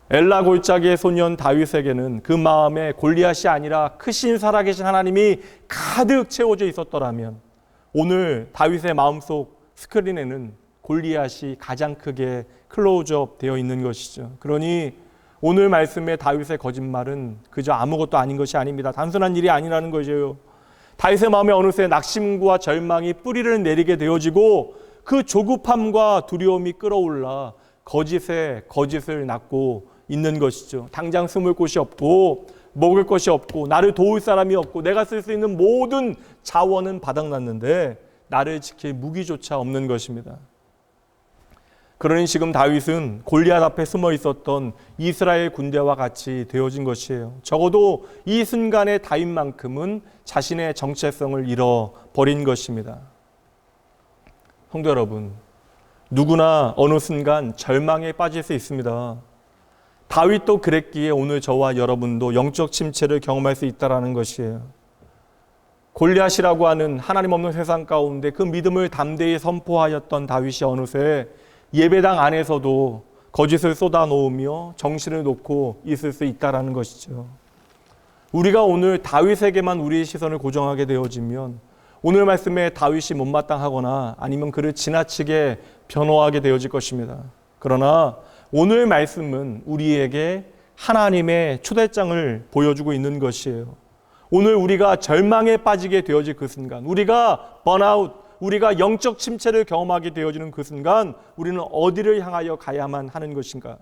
엘라 골짜기의 소년 다윗에게는 그 마음에 골리앗이 아니라 크신 살아계신 하나님이 가득 채워져 있었더라면 오늘 다윗의 마음속 스크린에는 골리앗이 가장 크게 클로즈업 되어 있는 것이죠. 그러니 오늘 말씀의 다윗의 거짓말은 그저 아무것도 아닌 것이 아닙니다. 단순한 일이 아니라는 것이에요. 다윗의 마음에 어느새 낙심과 절망이 뿌리를 내리게 되어지고 그 조급함과 두려움이 끌어올라 거짓에 거짓을 낳고 있는 것이죠. 당장 숨을 곳이 없고 먹을 것이 없고 나를 도울 사람이 없고 내가 쓸 수 있는 모든 자원은 바닥났는데 나를 지킬 무기조차 없는 것입니다. 그러니 지금 다윗은 골리앗 앞에 숨어 있었던 이스라엘 군대와 같이 되어진 것이에요. 적어도 이 순간의 다윗만큼은 자신의 정체성을 잃어버린 것입니다. 성도 여러분, 누구나 어느 순간 절망에 빠질 수 있습니다. 다윗도 그랬기에 오늘 저와 여러분도 영적 침체를 경험할 수 있다는 것이에요. 골리앗이라고 하는 하나님 없는 세상 가운데 그 믿음을 담대히 선포하였던 다윗이 어느새 예배당 안에서도 거짓을 쏟아놓으며 정신을 놓고 있을 수 있다는 것이죠. 우리가 오늘 다윗에게만 우리의 시선을 고정하게 되어지면 오늘 말씀에 다윗이 못마땅하거나 아니면 그를 지나치게 변호하게 되어질 것입니다. 그러나 오늘 말씀은 우리에게 하나님의 초대장을 보여주고 있는 것이에요. 오늘 우리가 절망에 빠지게 되어질 그 순간, 우리가 번아웃, 우리가 영적 침체를 경험하게 되어지는 그 순간 우리는 어디를 향하여 가야만 하는 것인가?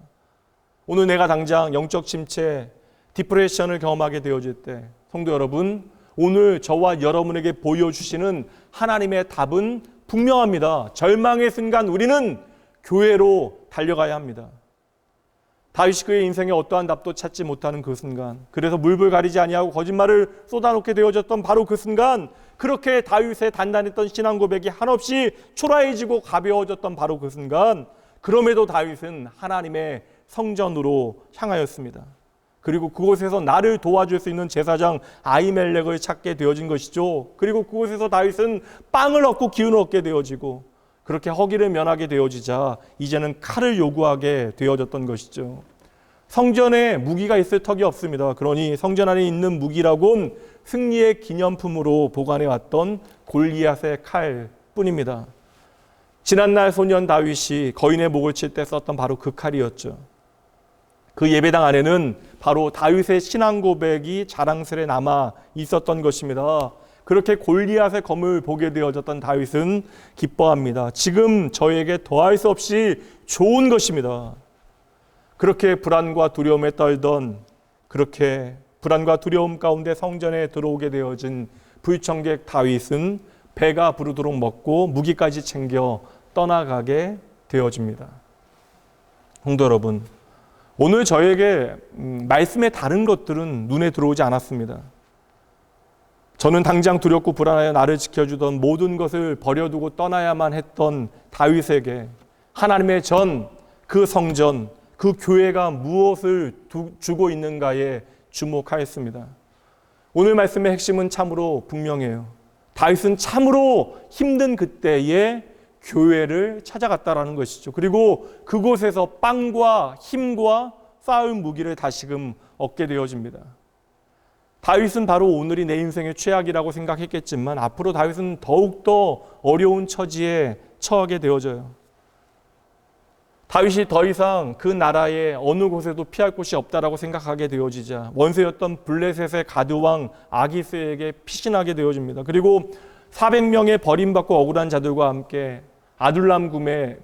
오늘 내가 당장 영적 침체, 디프레션을 경험하게 되어질 때 성도 여러분, 오늘 저와 여러분에게 보여주시는 하나님의 답은 분명합니다. 절망의 순간 우리는 교회로 달려가야 합니다. 다윗이 그의 인생에 어떠한 답도 찾지 못하는 그 순간, 그래서 물불 가리지 아니하고 거짓말을 쏟아놓게 되어졌던 바로 그 순간, 그렇게 다윗의 단단했던 신앙 고백이 한없이 초라해지고 가벼워졌던 바로 그 순간, 그럼에도 다윗은 하나님의 성전으로 향하였습니다. 그리고 그곳에서 나를 도와줄 수 있는 제사장 아히멜렉을 찾게 되어진 것이죠. 그리고 그곳에서 다윗은 빵을 얻고 기운을 얻게 되어지고 그렇게 허기를 면하게 되어지자 이제는 칼을 요구하게 되어졌던 것이죠. 성전에 무기가 있을 턱이 없습니다. 그러니 성전 안에 있는 무기라곤 승리의 기념품으로 보관해왔던 골리앗의 칼뿐입니다. 지난날 소년 다윗이 거인의 목을 칠 때 썼던 바로 그 칼이었죠. 그 예배당 안에는 바로 다윗의 신앙 고백이 자랑스레 남아 있었던 것입니다. 그렇게 골리앗의 검을 보게 되어졌던 다윗은 기뻐합니다. 지금 저에게 더할 수 없이 좋은 것입니다. 그렇게 불안과 두려움에 떨던, 그렇게 불안과 두려움 가운데 성전에 들어오게 되어진 불청객 다윗은 배가 부르도록 먹고 무기까지 챙겨 떠나가게 되어집니다. 성도 여러분, 오늘 저에게 말씀의 다른 것들은 눈에 들어오지 않았습니다. 저는 당장 두렵고 불안하여 나를 지켜주던 모든 것을 버려두고 떠나야만 했던 다윗에게 하나님의 전, 그 성전, 그 교회가 무엇을 주고 있는가에 주목하였습니다. 오늘 말씀의 핵심은 참으로 분명해요. 다윗은 참으로 힘든 그때에 교회를 찾아갔다라는 것이죠. 그리고 그곳에서 빵과 힘과 쌓을 무기를 다시금 얻게 되어집니다. 다윗은 바로 오늘이 내 인생의 최악이라고 생각했겠지만 앞으로 다윗은 더욱더 어려운 처지에 처하게 되어져요. 다윗이 더 이상 그 나라의 어느 곳에도 피할 곳이 없다라고 생각하게 되어지자 원수였던 블레셋의 가드왕 아기스에게 피신하게 되어집니다. 그리고 400명의 버림받고 억울한 자들과 함께 아둘람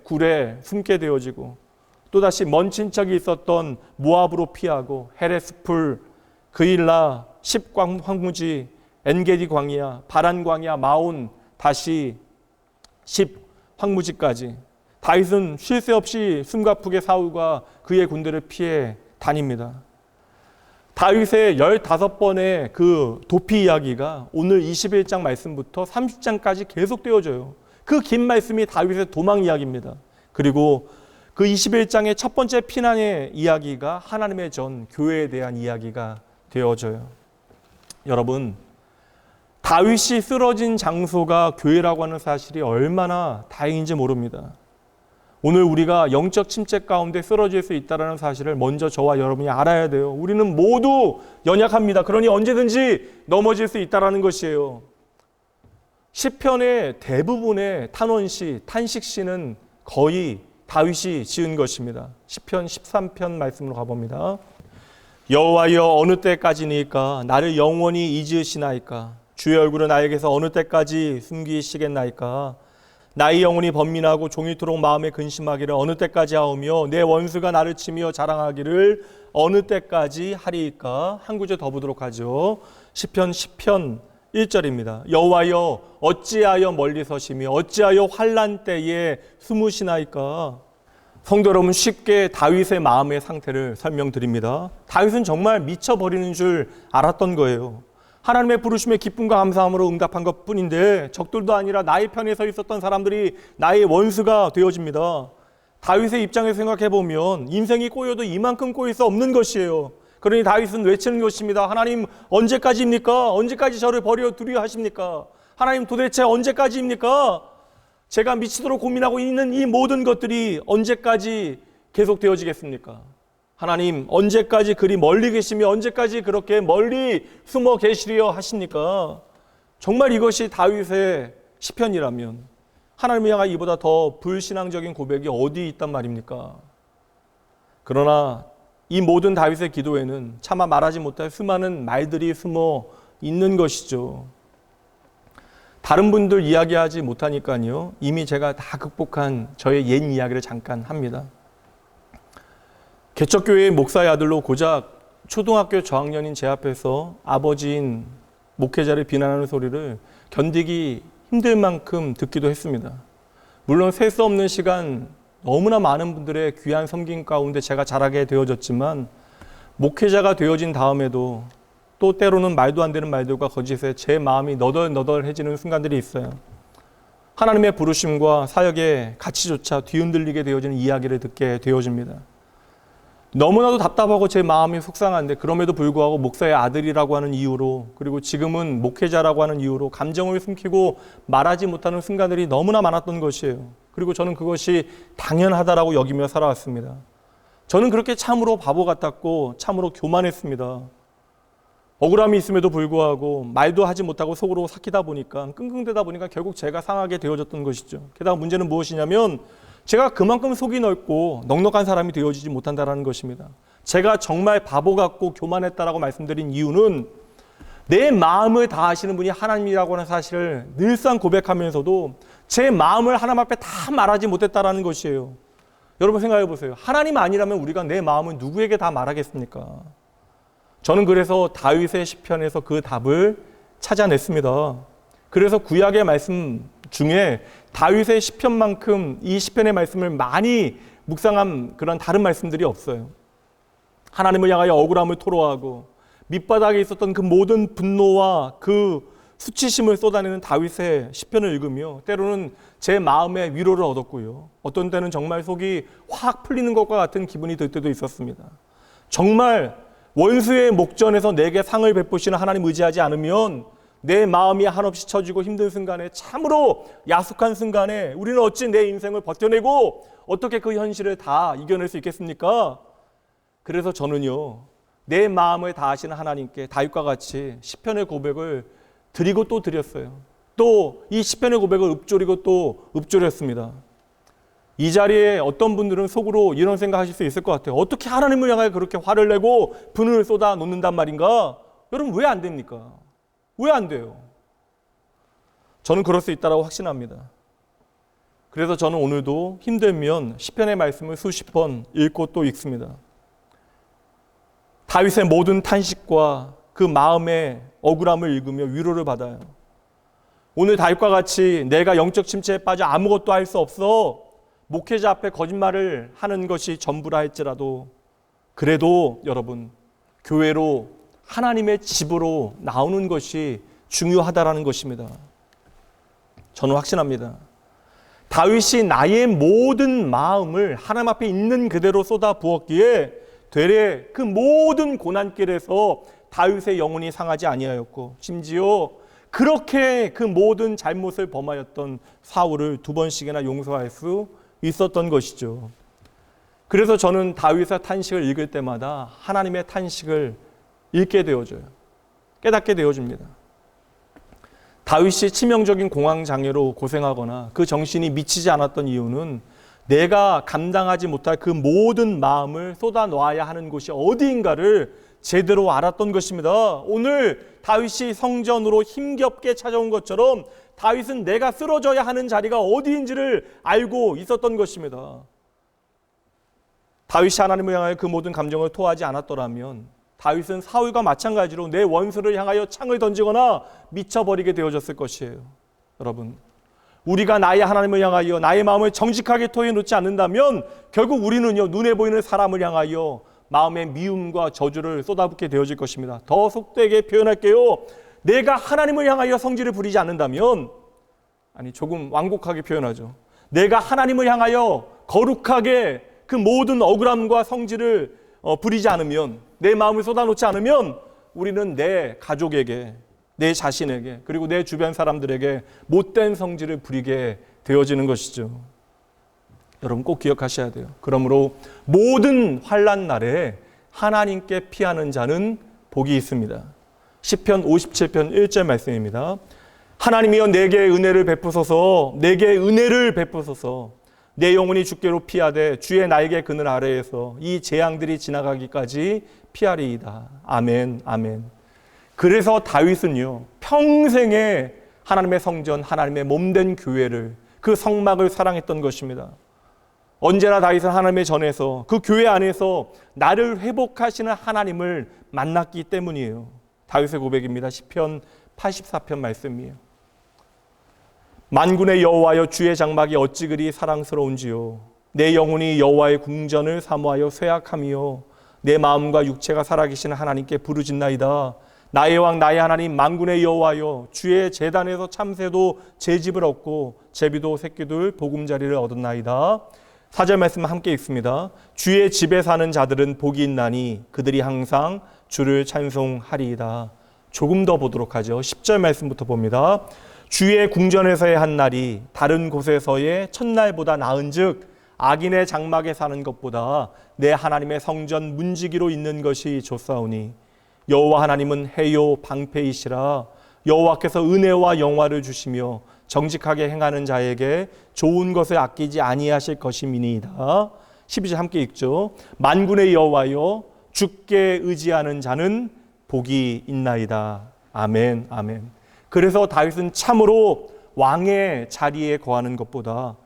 굴에 숨게 되어지고 또다시 먼 친척이 있었던 모압으로 피하고 헤레스풀, 그일라, 십황무지, 엔게디 광야, 바란 광야, 마온, 다시 십황무지까지 다윗은 쉴 새 없이 숨가쁘게 사울과 그의 군대를 피해 다닙니다. 다윗의 15번의 그 도피 이야기가 오늘 21장 말씀부터 30장까지 계속되어져요. 그 긴 말씀이 다윗의 도망 이야기입니다. 그리고 그 21장의 첫 번째 피난의 이야기가 하나님의 전, 교회에 대한 이야기가 되어져요. 여러분, 다윗이 쓰러진 장소가 교회라고 하는 사실이 얼마나 다행인지 모릅니다. 오늘 우리가 영적 침체 가운데 쓰러질 수 있다는 사실을 먼저 저와 여러분이 알아야 돼요. 우리는 모두 연약합니다. 그러니 언제든지 넘어질 수 있다는 것이에요. 시편의 대부분의 탄원시, 탄식시는 거의 다윗이 지은 것입니다. 시편 13편 말씀으로 가봅니다. 여호와여 어느 때까지니까 나를 영원히 잊으시나이까 주의 얼굴을 나에게서 어느 때까지 숨기시겠나이까 나의 영혼이 번민하고 종일토록 마음에 근심하기를 어느 때까지 하오며 내 원수가 나를 치며 자랑하기를 어느 때까지 하리이까. 한 구절 더 보도록 하죠. 시편 10편 1절입니다. 여호와여 어찌하여 멀리 서시며 어찌하여 환난 때에 숨으시나이까. 성도 여러분, 쉽게 다윗의 마음의 상태를 설명드립니다. 다윗은 정말 미쳐버리는 줄 알았던 거예요. 하나님의 부르심에 기쁨과 감사함으로 응답한 것뿐인데 적들도 아니라 나의 편에 서 있었던 사람들이 나의 원수가 되어집니다. 다윗의 입장에서 생각해보면 인생이 꼬여도 이만큼 꼬일 수 없는 것이에요. 그러니 다윗은 외치는 것입니다. 하나님 언제까지입니까? 언제까지 저를 버려 두려 하십니까? 하나님 도대체 언제까지입니까? 제가 미치도록 고민하고 있는 이 모든 것들이 언제까지 계속되어지겠습니까? 하나님 언제까지 그리 멀리 계시며 언제까지 그렇게 멀리 숨어 계시려 하십니까? 정말 이것이 다윗의 시편이라면 하나님을 향한 이보다 더 불신앙적인 고백이 어디 있단 말입니까? 그러나 이 모든 다윗의 기도에는 차마 말하지 못할 수많은 말들이 숨어 있는 것이죠. 다른 분들 이야기하지 못하니까요. 이미 제가 다 극복한 저의 옛 이야기를 잠깐 합니다. 개척교회의 목사의 아들로 고작 초등학교 저학년인 제 앞에서 아버지인 목회자를 비난하는 소리를 견디기 힘들 만큼 듣기도 했습니다. 물론 셀 수 없는 시간 너무나 많은 분들의 귀한 섬김 가운데 제가 자라게 되어졌지만 목회자가 되어진 다음에도 또 때로는 말도 안 되는 말들과 거짓에 제 마음이 너덜너덜해지는 순간들이 있어요. 하나님의 부르심과 사역의 가치조차 뒤흔들리게 되어지는 이야기를 듣게 되어집니다. 너무나도 답답하고 제 마음이 속상한데 그럼에도 불구하고 목사의 아들이라고 하는 이유로 그리고 지금은 목회자라고 하는 이유로 감정을 숨기고 말하지 못하는 순간들이 너무나 많았던 것이에요. 그리고 저는 그것이 당연하다라고 여기며 살아왔습니다. 저는 그렇게 참으로 바보 같았고 참으로 교만했습니다. 억울함이 있음에도 불구하고 말도 하지 못하고 속으로 삭히다 보니까 끙끙대다 보니까 결국 제가 상하게 되어졌던 것이죠. 게다가 문제는 무엇이냐면 제가 그만큼 속이 넓고 넉넉한 사람이 되어지지 못한다는 것입니다. 제가 정말 바보 같고 교만했다라고 말씀드린 이유는 내 마음을 다 아시는 분이 하나님이라고 하는 사실을 늘상 고백하면서도 제 마음을 하나님 앞에 다 말하지 못했다라는 것이에요. 여러분 생각해 보세요. 하나님 아니라면 우리가 내 마음을 누구에게 다 말하겠습니까? 저는 그래서 다윗의 시편에서 그 답을 찾아냈습니다. 그래서 구약의 말씀 중에 다윗의 시편만큼 이 시편의 말씀을 많이 묵상한 그런 다른 말씀들이 없어요. 하나님을 향하여 억울함을 토로하고 밑바닥에 있었던 그 모든 분노와 그 수치심을 쏟아내는 다윗의 시편을 읽으며 때로는 제 마음의 위로를 얻었고요. 어떤 때는 정말 속이 확 풀리는 것과 같은 기분이 들 때도 있었습니다. 정말 원수의 목전에서 내게 상을 베푸시는 하나님 의지하지 않으면 내 마음이 한없이 처지고 힘든 순간에, 참으로 야속한 순간에 우리는 어찌 내 인생을 버텨내고 어떻게 그 현실을 다 이겨낼 수 있겠습니까? 그래서 저는요, 내 마음을 다하시는 하나님께 다윗과 같이 시편의 고백을 드리고 또 드렸어요. 또 이 시편의 고백을 읊조리고 또 읊조렸습니다. 이 자리에 어떤 분들은 속으로 이런 생각하실 수 있을 것 같아요. 어떻게 하나님을 향하여 그렇게 화를 내고 분을 쏟아 놓는단 말인가? 여러분, 왜 안 됩니까? 왜 안 돼요? 저는 그럴 수 있다고 확신합니다. 그래서 저는 오늘도 힘들면 시편의 말씀을 수십 번 읽고 또 읽습니다. 다윗의 모든 탄식과 그 마음의 억울함을 읽으며 위로를 받아요. 오늘 다윗과 같이 내가 영적 침체에 빠져 아무것도 할 수 없어, 목회자 앞에 거짓말을 하는 것이 전부라 할지라도, 그래도 여러분, 교회로, 하나님의 집으로 나오는 것이 중요하다라는 것입니다. 저는 확신합니다. 다윗이 나의 모든 마음을 하나님 앞에 있는 그대로 쏟아 부었기에 되레 그 모든 고난길에서 다윗의 영혼이 상하지 아니하였고, 심지어 그렇게 그 모든 잘못을 범하였던 사울을 2번씩이나 용서할 수 있었던 것이죠. 그래서 저는 다윗의 탄식을 읽을 때마다 하나님의 탄식을 읽게 되어져요. 깨닫게 되어집니다. 다윗이 치명적인 공황장애로 고생하거나 그 정신이 미치지 않았던 이유는 내가 감당하지 못할 그 모든 마음을 쏟아놓아야 하는 곳이 어디인가를 제대로 알았던 것입니다. 오늘 다윗이 성전으로 힘겹게 찾아온 것처럼 다윗은 내가 쓰러져야 하는 자리가 어디인지를 알고 있었던 것입니다. 다윗이 하나님을 향하여 그 모든 감정을 토하지 않았더라면 다윗은 사울과 마찬가지로 내 원수를 향하여 창을 던지거나 미쳐버리게 되어졌을 것이에요. 여러분, 우리가 나의 하나님을 향하여 나의 마음을 정직하게 토해놓지 않는다면 결국 우리는요, 눈에 보이는 사람을 향하여 마음의 미움과 저주를 쏟아붓게 되어질 것입니다. 더 속되게 표현할게요. 내가 하나님을 향하여 성질을 부리지 않는다면, 아니 조금 완곡하게 표현하죠. 내가 하나님을 향하여 거룩하게 그 모든 억울함과 성질을 부리지 않으면, 내 마음을 쏟아놓지 않으면 우리는 내 가족에게, 내 자신에게, 그리고 내 주변 사람들에게 못된 성질을 부리게 되어지는 것이죠. 여러분 꼭 기억하셔야 돼요. 그러므로 모든 환난 날에 하나님께 피하는 자는 복이 있습니다. 시편 57편 1절 말씀입니다. 하나님이여 내게 은혜를 베푸소서, 내게 은혜를 베푸소서. 내 영혼이 주께로 피하되 주의 날개 그늘 아래에서 이 재앙들이 지나가기까지 피하리이다. 아멘, 아멘. 그래서 다윗은요, 평생에 하나님의 성전, 하나님의 몸된 교회를, 그 성막을 사랑했던 것입니다. 언제나 다윗은 하나님의 전에서, 그 교회 안에서 나를 회복하시는 하나님을 만났기 때문이에요. 다윗의 고백입니다. 시편 84편 말씀이에요. 만군의 여호와여 주의 장막이 어찌 그리 사랑스러운지요. 내 영혼이 여호와의 궁전을 사모하여 쇠약하며 내 마음과 육체가 살아계시는 하나님께 부르짖나이다. 나의 왕 나의 하나님 만군의 여호와여 주의 제단에서 참새도 제 집을 얻고 제비도 새끼들 보금자리를 얻었나이다. 4절 말씀 함께 읽습니다. 주의 집에 사는 자들은 복이 있나니 그들이 항상 주를 찬송하리이다. 조금 더 보도록 하죠. 10절 말씀부터 봅니다. 주의 궁전에서의 한 날이 다른 곳에서의 첫날보다 나은즉 악인의 장막에 사는 것보다 내 하나님의 성전 문지기로 있는 것이 좋사오니 여호와 하나님은 해요 방패이시라. 여호와께서 은혜와 영화를 주시며 정직하게 행하는 자에게 좋은 것을 아끼지 아니하실 것임이니이다. 12절 함께 읽죠. 만군의 여호와여 주께 의지하는 자는 복이 있나이다. 아멘, 아멘. 그래서 다윗은 참으로 왕의 자리에 거하는 것보다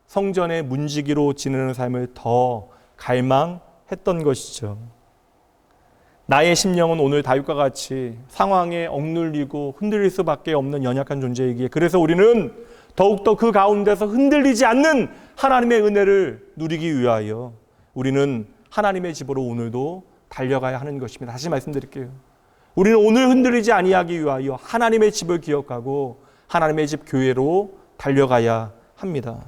성전의 문지기로 지내는 삶을 더 갈망했던 것이죠. 나의 심령은 오늘 다윗과 같이 상황에 억눌리고 흔들릴 수밖에 없는 연약한 존재이기에 그래서 우리는 더욱더 그 가운데서 흔들리지 않는 하나님의 은혜를 누리기 위하여 우리는 하나님의 집으로 오늘도 달려가야 하는 것입니다. 다시 말씀드릴게요. 우리는 오늘 흔들리지 아니하기 위하여 하나님의 집을 기억하고 하나님의 집 교회로 달려가야 합니다.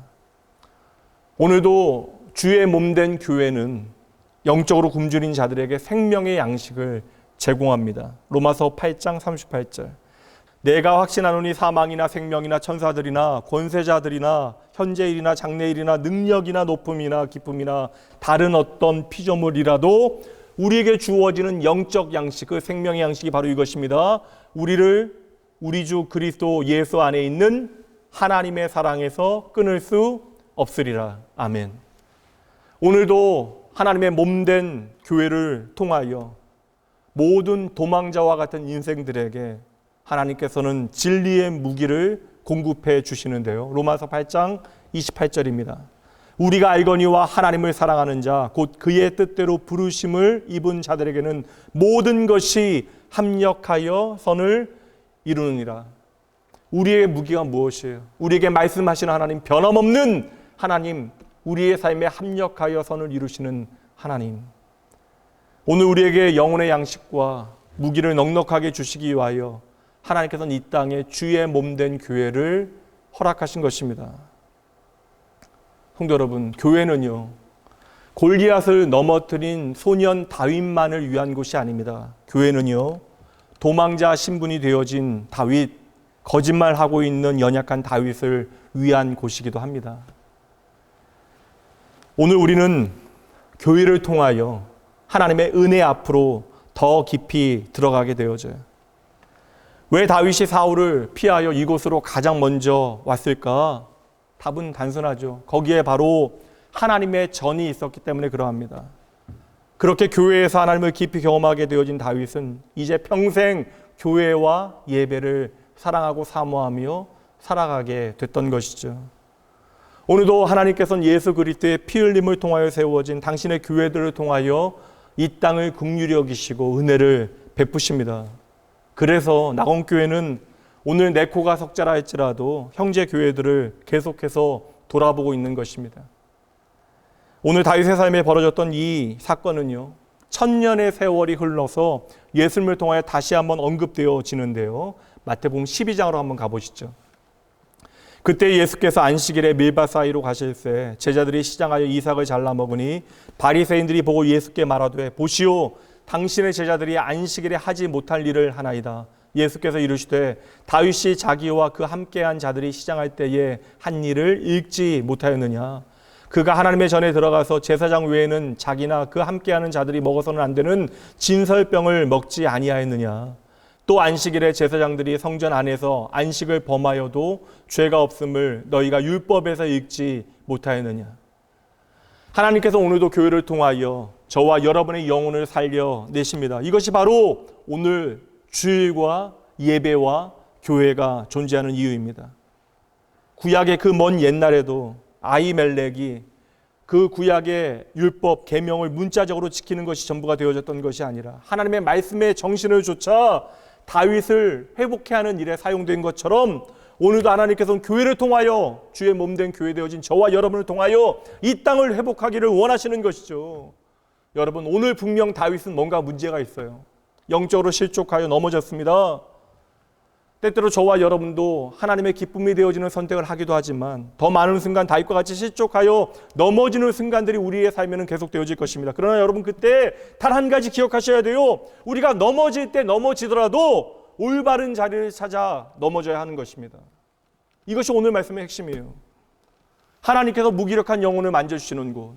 오늘도 주의 몸된 교회는 영적으로 굶주린 자들에게 생명의 양식을 제공합니다. 로마서 8장 38절. 내가 확신하노니 사망이나 생명이나 천사들이나 권세자들이나 현재일이나 장래일이나 능력이나 높음이나 기쁨이나 다른 어떤 피조물이라도 우리에게 주어지는 영적 양식, 그 생명의 양식이 바로 이것입니다. 우리를 우리 주 그리스도 예수 안에 있는 하나님의 사랑에서 끊을 수 없으리라. 아멘. 오늘도 하나님의 몸된 교회를 통하여 모든 도망자와 같은 인생들에게 하나님께서는 진리의 무기를 공급해 주시는데요. 로마서 8장 28절입니다. 우리가 알거니와 하나님을 사랑하는 자 곧 그의 뜻대로 부르심을 입은 자들에게는 모든 것이 합력하여 선을 이루느니라. 우리의 무기가 무엇이에요? 우리에게 말씀하시는 하나님, 변함없는 하나님, 우리의 삶에 합력하여 선을 이루시는 하나님. 오늘 우리에게 영혼의 양식과 무기를 넉넉하게 주시기 위하여 하나님께서는 이 땅에 주의 몸된 교회를 허락하신 것입니다. 성도 여러분, 교회는요, 골리앗을 넘어뜨린 소년 다윗만을 위한 곳이 아닙니다. 교회는요, 도망자 신분이 되어진 다윗, 거짓말하고 있는 연약한 다윗을 위한 곳이기도 합니다. 오늘 우리는 교회를 통하여 하나님의 은혜 앞으로 더 깊이 들어가게 되어져요. 왜 다윗이 사울을 피하여 이곳으로 가장 먼저 왔을까? 답은 단순하죠. 거기에 바로 하나님의 전이 있었기 때문에 그러합니다. 그렇게 교회에서 하나님을 깊이 경험하게 되어진 다윗은 이제 평생 교회와 예배를 사랑하고 사모하며 살아가게 됐던 것이죠. 오늘도 하나님께서는 예수 그리스도의 피 흘림을 통하여 세워진 당신의 교회들을 통하여 이 땅을 긍휼히 여기시고 은혜를 베푸십니다. 그래서 낙원교회는 오늘 내 코가 석자라 할지라도 형제 교회들을 계속해서 돌아보고 있는 것입니다. 오늘 다윗의 삶에 벌어졌던 이 사건은요, 1000년의 세월이 흘러서 예수님을 통하여 다시 한번 언급되어지는데요. 마태복음 12장으로 한번 가보시죠. 그때 예수께서 안식일에 밀밭 사이로 가실새 제자들이 시장하여 이삭을 잘라 먹으니 바리새인들이 보고 예수께 말하되 보시오 당신의 제자들이 안식일에 하지 못할 일을 하나이다. 예수께서 이르시되 다윗이 자기와 그 함께한 자들이 시장할 때에 한 일을 읽지 못하였느냐. 그가 하나님의 전에 들어가서 제사장 외에는 자기나 그 함께하는 자들이 먹어서는 안 되는 진설병을 먹지 아니하였느냐. 또 안식일에 제사장들이 성전 안에서 안식을 범하여도 죄가 없음을 너희가 율법에서 읽지 못하였느냐. 하나님께서 오늘도 교회를 통하여 저와 여러분의 영혼을 살려내십니다. 이것이 바로 오늘 주일과 예배와 교회가 존재하는 이유입니다. 구약의 그 먼 옛날에도 아히멜렉이 그 구약의 율법 계명을 문자적으로 지키는 것이 전부가 되어졌던 것이 아니라 하나님의 말씀의 정신을 좇아 다윗을 회복해 하는 일에 사용된 것처럼 오늘도 하나님께서는 교회를 통하여 주의 몸된 교회 되어진 저와 여러분을 통하여 이 땅을 회복하기를 원하시는 것이죠. 여러분, 오늘 분명 다윗은 뭔가 문제가 있어요. 영적으로 실족하여 넘어졌습니다. 때때로 저와 여러분도 하나님의 기쁨이 되어지는 선택을 하기도 하지만 더 많은 순간 다윗과 같이 실족하여 넘어지는 순간들이 우리의 삶에는 계속 되어질 것입니다. 그러나 여러분, 그때 단 한 가지 기억하셔야 돼요. 우리가 넘어질 때 넘어지더라도 올바른 자리를 찾아 넘어져야 하는 것입니다. 이것이 오늘 말씀의 핵심이에요. 하나님께서 무기력한 영혼을 만져주시는 곳,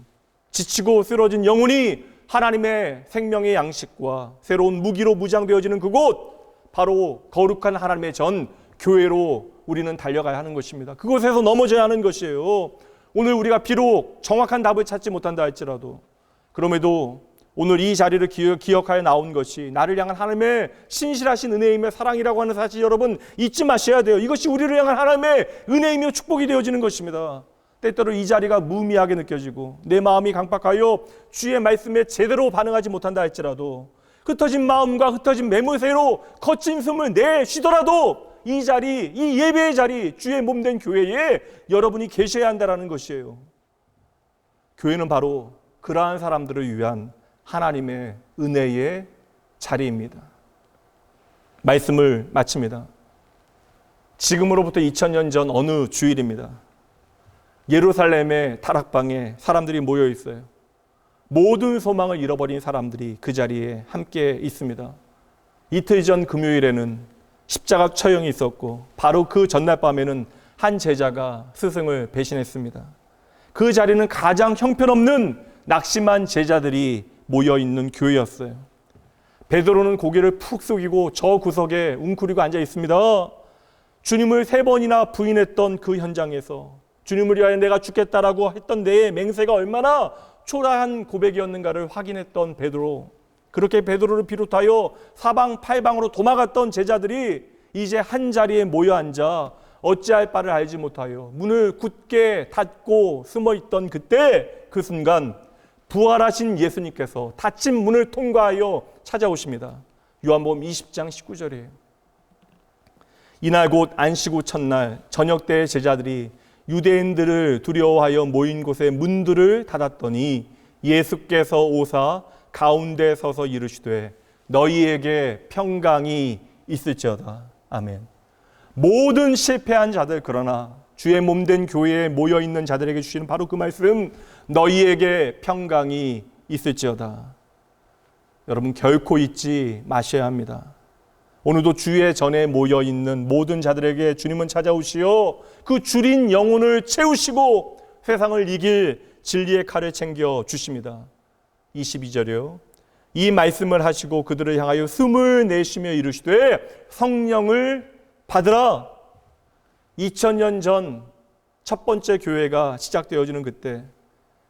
지치고 쓰러진 영혼이 하나님의 생명의 양식과 새로운 무기로 무장되어지는 그곳, 바로 거룩한 하나님의 전 교회로 우리는 달려가야 하는 것입니다. 그곳에서 넘어져야 하는 것이에요. 오늘 우리가 비록 정확한 답을 찾지 못한다 할지라도 그럼에도 오늘 이 자리를 기억하여 나온 것이 나를 향한 하나님의 신실하신 은혜이며 사랑이라고 하는 사실 여러분 잊지 마셔야 돼요. 이것이 우리를 향한 하나님의 은혜이며 축복이 되어지는 것입니다. 때때로 이 자리가 무의미하게 느껴지고 내 마음이 강팍하여 주의 말씀에 제대로 반응하지 못한다 할지라도 흩어진 마음과 흩어진 매무새로 거친 숨을 내쉬더라도 이 자리, 이 예배의 자리, 주의 몸된 교회에 여러분이 계셔야 한다는 것이에요. 교회는 바로 그러한 사람들을 위한 하나님의 은혜의 자리입니다. 말씀을 마칩니다. 지금으로부터 2000년 전 어느 주일입니다. 예루살렘의 다락방에 사람들이 모여 있어요. 모든 소망을 잃어버린 사람들이 그 자리에 함께 있습니다. 이틀 전 금요일에는 십자가 처형이 있었고 바로 그 전날 밤에는 한 제자가 스승을 배신했습니다. 그 자리는 가장 형편없는 낙심한 제자들이 모여있는 교회였어요. 베드로는 고개를 푹 숙이고 저 구석에 웅크리고 앉아 있습니다. 주님을 3번이나 부인했던 그 현장에서 주님을 위하여 내가 죽겠다라고 했던 내 맹세가 얼마나 초라한 고백이었는가를 확인했던 베드로, 그렇게 베드로를 비롯하여 사방팔방으로 도망갔던 제자들이 이제 한 자리에 모여 앉아 어찌할 바를 알지 못하여 문을 굳게 닫고 숨어있던 그때 그 순간 부활하신 예수님께서 닫힌 문을 통과하여 찾아오십니다. 요한복음 20장 19절이에요. 이날 곧 안식 후 첫날 저녁 때 제자들이 유대인들을 두려워하여 모인 곳에 문들을 닫았더니 예수께서 오사 가운데 서서 이르시되 너희에게 평강이 있을지어다. 아멘. 모든 실패한 자들, 그러나 주의 몸된 교회에 모여있는 자들에게 주시는 바로 그 말씀, 너희에게 평강이 있을지어다. 여러분, 결코 잊지 마셔야 합니다. 오늘도 주의 전에 모여있는 모든 자들에게 주님은 찾아오시어 그 줄인 영혼을 채우시고 세상을 이길 진리의 칼을 챙겨 주십니다. 22절이요. 이 말씀을 하시고 그들을 향하여 숨을 내쉬며 이르시되 성령을 받으라. 2000년 전 첫 번째 교회가 시작되어지는 그때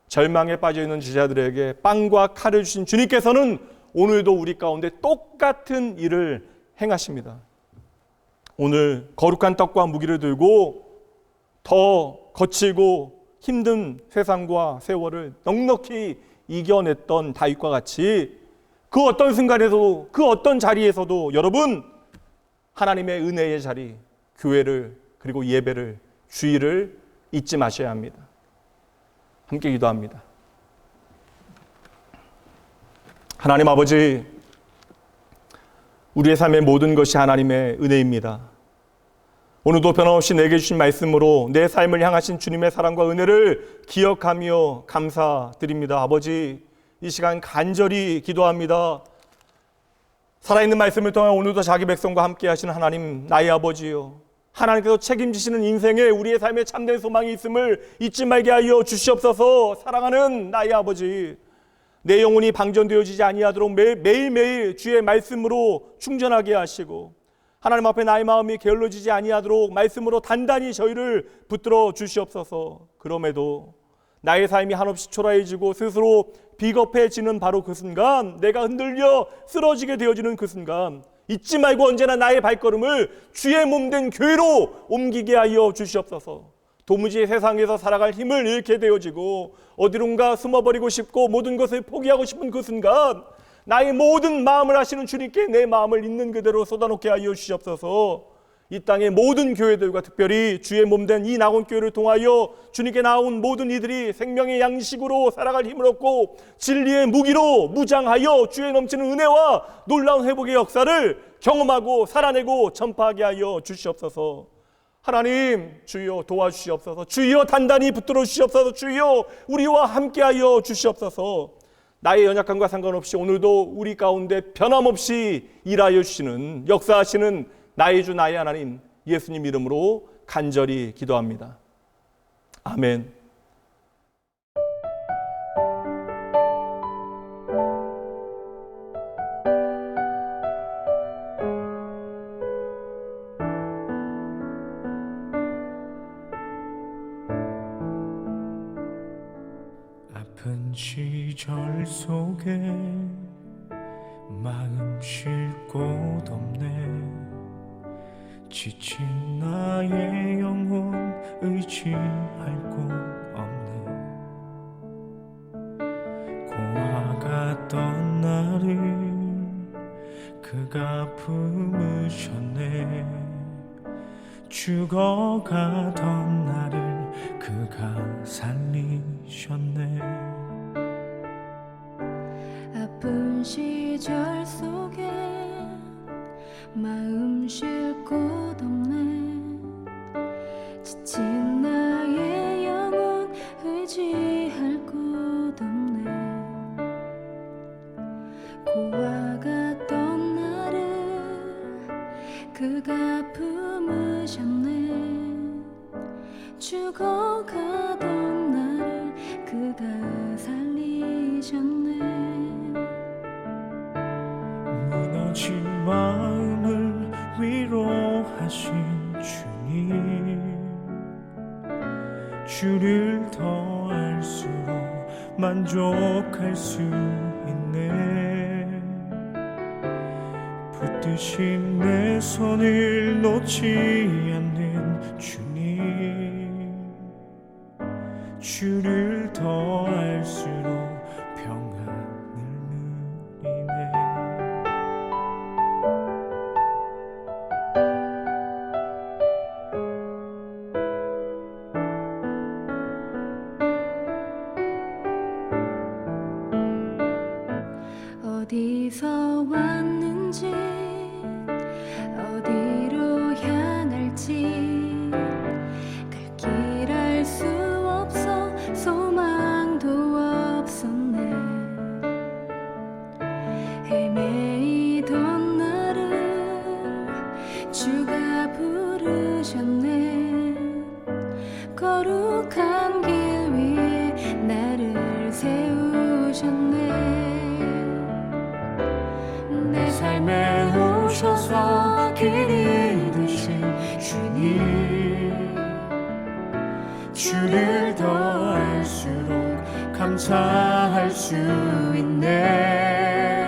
절망에 빠져있는 제자들에게 빵과 칼을 주신 주님께서는 오늘도 우리 가운데 똑같은 일을 행하십니다. 오늘 거룩한 떡과 무기를 들고 더 거칠고 힘든 세상과 세월을 넉넉히 이겨냈던 다윗과 같이 그 어떤 순간에도 그 어떤 자리에서도 여러분 하나님의 은혜의 자리, 교회를 그리고 예배를, 주의를 잊지 마셔야 합니다. 함께 기도합니다. 하나님 아버지, 우리의 삶의 모든 것이 하나님의 은혜입니다. 오늘도 변함없이 내게 주신 말씀으로 내 삶을 향하신 주님의 사랑과 은혜를 기억하며 감사드립니다. 아버지, 이 시간 간절히 기도합니다. 살아있는 말씀을 통해 오늘도 자기 백성과 함께 하시는 하나님, 나의 아버지요, 하나님께서 책임지시는 인생에 우리의 삶에 참된 소망이 있음을 잊지 말게 하여 주시옵소서. 사랑하는 나의 아버지, 내 영혼이 방전되어지지 아니하도록 매일매일 주의 말씀으로 충전하게 하시고 하나님 앞에 나의 마음이 게을러지지 아니하도록 말씀으로 단단히 저희를 붙들어 주시옵소서. 그럼에도 나의 삶이 한없이 초라해지고 스스로 비겁해지는 바로 그 순간, 내가 흔들려 쓰러지게 되어지는 그 순간 잊지 말고 언제나 나의 발걸음을 주의 몸된 교회로 옮기게 하여 주시옵소서. 도무지 세상에서 살아갈 힘을 잃게 되어지고 어디론가 숨어버리고 싶고 모든 것을 포기하고 싶은 그 순간 나의 모든 마음을 아시는 주님께 내 마음을 있는 그대로 쏟아놓게 하여 주시옵소서. 이 땅의 모든 교회들과 특별히 주의 몸된 이 낙원교회를 통하여 주님께 나온 모든 이들이 생명의 양식으로 살아갈 힘을 얻고 진리의 무기로 무장하여 주의 넘치는 은혜와 놀라운 회복의 역사를 경험하고 살아내고 전파하게 하여 주시옵소서. 하나님, 주여 도와주시옵소서. 주여 단단히 붙들어 주시옵소서. 주여 우리와 함께하여 주시옵소서. 나의 연약함과 상관없이 오늘도 우리 가운데 변함없이 일하여 주시는, 역사하시는 나의 주 나의 하나님 예수님 이름으로 간절히 기도합니다. 아멘. 아픈 시절 속에 마음 쉴 곳 없네. 지친 나의 영혼 의지할 곳 없네. 고아갔던 나를 그가 품으셨네. 죽어가던 나를 그가 살리셨네. 아픈 시절 속에 마음 쉴 곳 없네. 지친 나의 영혼 의지할 곳 없네. 고와 같던 나를 그가 품으셨네. 죽어가던 나를 그가 살리셨네. 무너진 마음을 위로하신 주님, 주를 더 알수록 만족할 수 있네. 붙드신 내 손을 놓지 않는 주님, 주를 더 알수록 평안을 누리네. 어디서 왔는지 어디로 향할지 갈 길 알 수 없어 소망도 없었네. 헤매이던 나를 주가 부르셨네. 거룩한 길 위에 나를 세우셨네. 내 삶에 오셔서 길이 되신 주님, 주를 더 알수록 감사할 수 있네.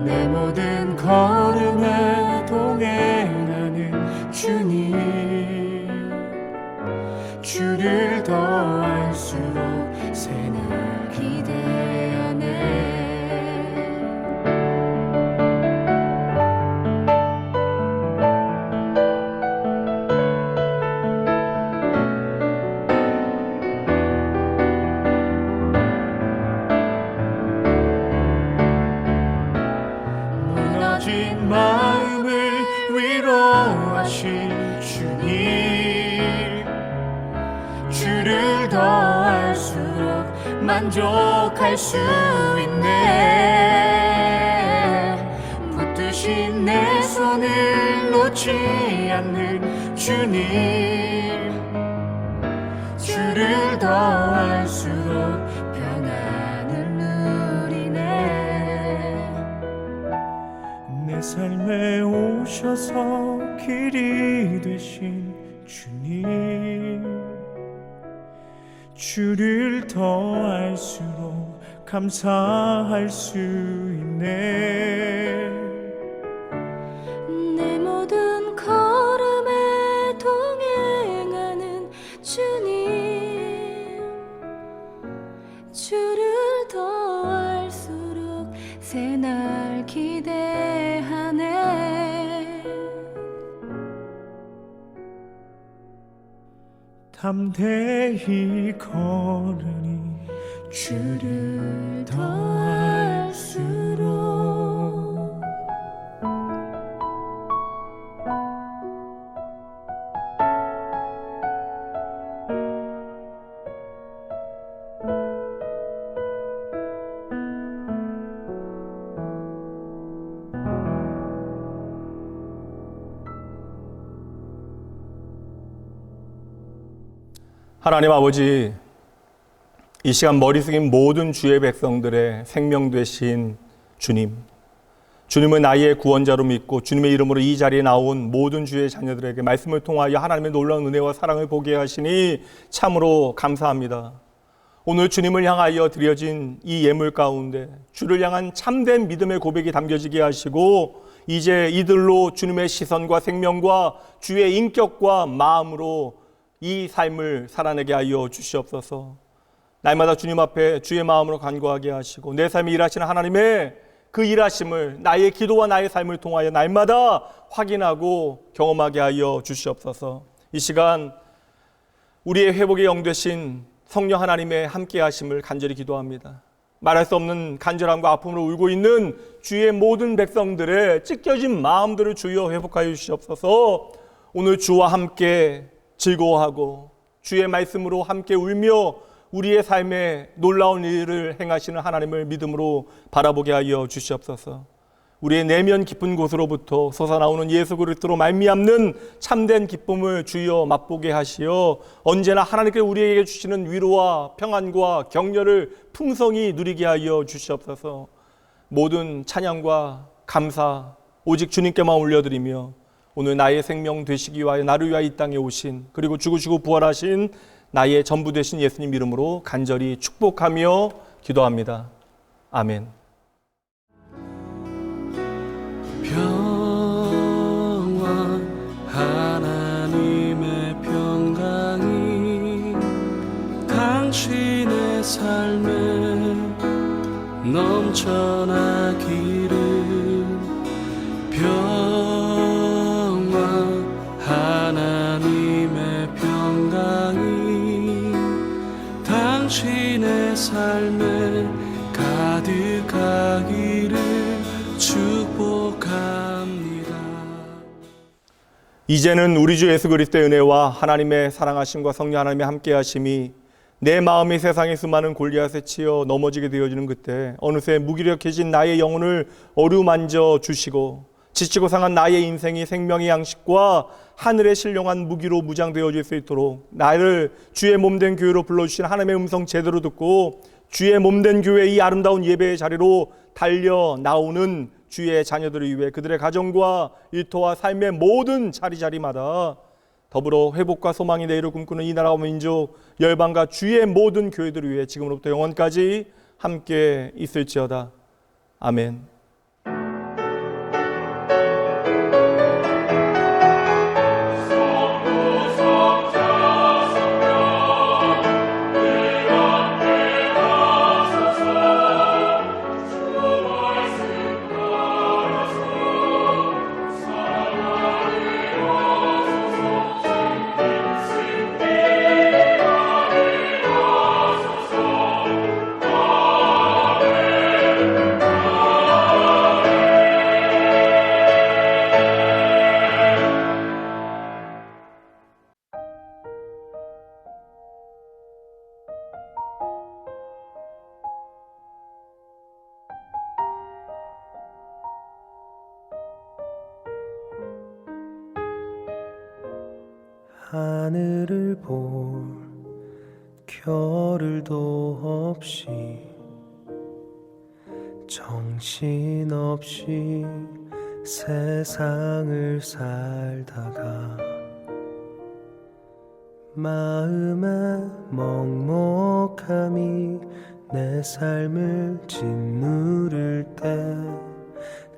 내 모든 걸음에 동행하는 주님, 주를 더 알수록 새날 기대하네. 무너진 마음을 위로하신 주님, 주를 더 알수록 만족할 수 있네. 붙드신 내 손을 놓지 않는 주님, 주를 더 알수록 평안을 누리네. 내 삶에 오셔서 길이 되신 주님, 주를 더 알수록 감사할 수 있네. 내 모든 걸음에 동행하는 주님, 주를 더 알수록 새날 기대하네. 담대히 걸으니 주를 더 알수록. 하나님 아버지, 이 시간 머리 숙인 모든 주의 백성들의 생명 되신 주님, 주님은 나의 구원자로 믿고 주님의 이름으로 이 자리에 나온 모든 주의 자녀들에게 말씀을 통하여 하나님의 놀라운 은혜와 사랑을 보게 하시니 참으로 감사합니다. 오늘 주님을 향하여 드려진 이 예물 가운데 주를 향한 참된 믿음의 고백이 담겨지게 하시고, 이제 이들로 주님의 시선과 생명과 주의 인격과 마음으로 이 삶을 살아내게 하여 주시옵소서. 날마다 주님 앞에 주의 마음으로 간구하게 하시고 내 삶에 일하시는 하나님의 그 일하심을 나의 기도와 나의 삶을 통하여 날마다 확인하고 경험하게 하여 주시옵소서. 이 시간 우리의 회복의 영 되신 성령 하나님의 함께 하심을 간절히 기도합니다. 말할 수 없는 간절함과 아픔으로 울고 있는 주의 모든 백성들의 찢겨진 마음들을 주여 회복하여 주시옵소서. 오늘 주와 함께 즐거워하고 주의 말씀으로 함께 울며 우리의 삶에 놀라운 일을 행하시는 하나님을 믿음으로 바라보게 하여 주시옵소서. 우리의 내면 깊은 곳으로부터 솟아나오는 예수 그리스도로 말미암는 참된 기쁨을 주여 맛보게 하시어 언제나 하나님께 우리에게 주시는 위로와 평안과 격려를 풍성히 누리게 하여 주시옵소서. 모든 찬양과 감사 오직 주님께만 올려드리며 오늘 나의 생명 되시기 위하여 나를 위하여 이 땅에 오신 그리고 죽으시고 부활하신 나의 전부 되신 예수님 이름으로 간절히 축복하며 기도합니다. 아멘. 평화 하나님의 평강이 당신의 삶에 넘쳐나기를. 평화 하나님의 평강이 당신의 삶에 가득하기를 축복합니다. 이제는 우리 주 예수 그리스도의 은혜와 하나님의 사랑하심과 성령 하나님의 함께하심이 내 마음이 세상의 수많은 골리앗에 치여 넘어지게 되어지는 그때 어느새 무기력해진 나의 영혼을 어루만져 주시고 지치고 상한 나의 인생이 생명의 양식과 하늘의 신령한 무기로 무장되어질 수 있도록 나를 주의 몸된 교회로 불러주신 하나님의 음성 제대로 듣고 주의 몸된 교회 이 아름다운 예배의 자리로 달려 나오는 주의 자녀들을 위해 그들의 가정과 일터와 삶의 모든 자리자리마다 더불어 회복과 소망이 내일을 꿈꾸는 이 나라와 민족 열방과 주의 모든 교회들을 위해 지금으로부터 영원까지 함께 있을지어다. 아멘. 하늘을 볼 겨를도 없이 정신없이 세상을 살다가 마음의 먹먹함이 내 삶을 짓누를 때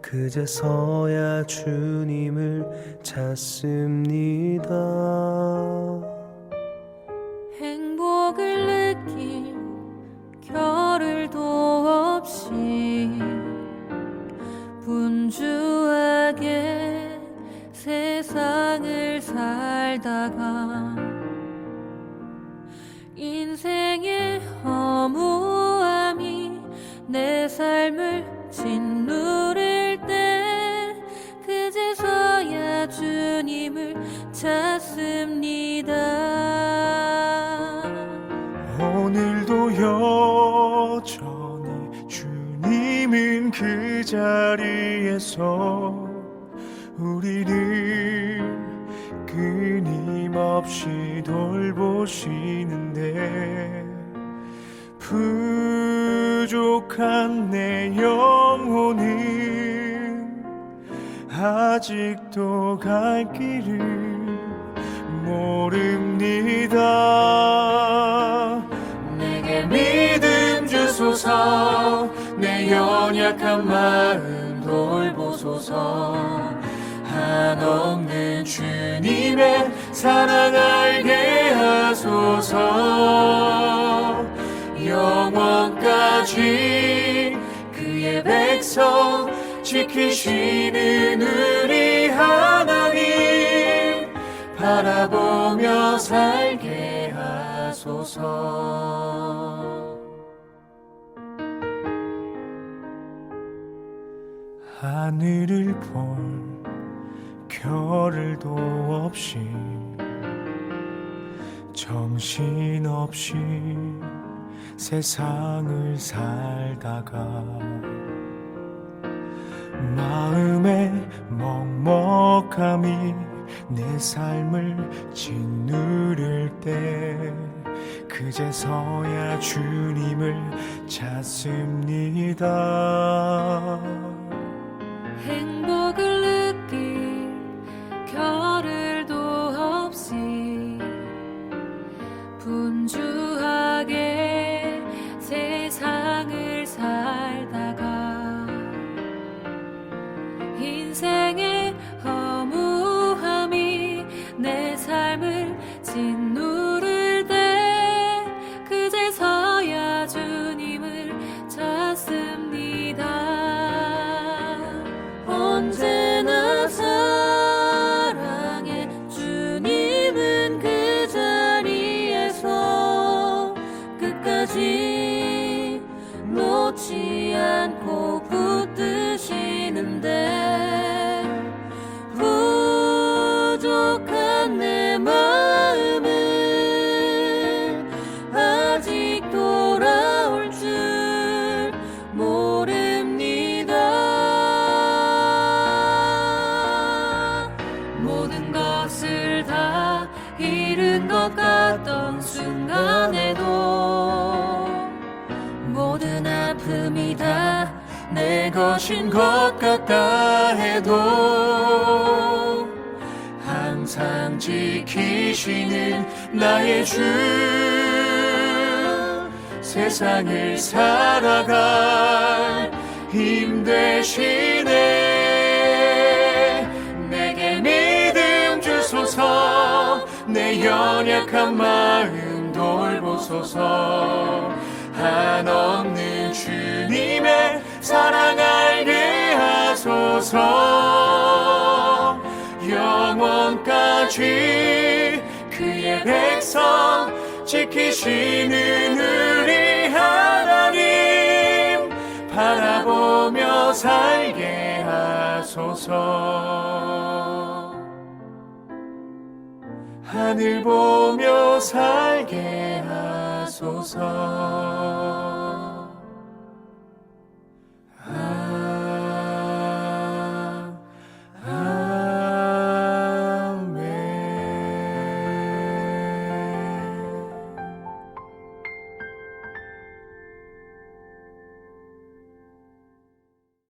그제서야 주님을 찾습니다. 행복을 느낄 겨를도 없이 분주하게 세상을 살다가 인생의 허무함이 내 삶을 짓누를 때 그제서야 주님을 찾습니다. 오늘도 여전히 주님은 그 자리에서 우리를 끊임없이 돌보시는데 부족한 내 영혼은 아직도 갈 길을 모릅니다. 내게 믿음 주소서 내 연약한 마음 돌보소서 한없는 주님의 사랑 알게 하소서 영원까지 그의 백 백성 지키시는 우리 하나님 바라보며 살게 하소서. 하늘을 볼 겨를도 없이 정신없이 세상을 살다가 마음의 먹먹함이 내 삶을 짓누를 때 그제서야 주님을 찾습니다. 행복을 느낄 겨를도 없이 분주하게 세상을 살다가 인생의 허무함이 내 삶을 짓누를 때 그제서야 주님을 찾습니다. 언제나 사랑해 주님은 그 자리에서 끝까지 놓지 않고 붙드시는데 부족한 내 마음은 아직 돌아올 줄 모릅니다. 모든 것을 다 잃은 것 같던 순간에도 모든 아픔이 다 내 것인 것 같다 해도 항상 지키시는 나의 주 세상을 살아갈 힘 되시네. 내게 믿음 주소서. 내 연약한 마음 돌보소서. 한없는 주님의 사랑 알게 하소서. 영원까지 그의 백성 지키시는 우리 하나님 바라보며 살게 하소서. 하늘 보며 살게 하소서.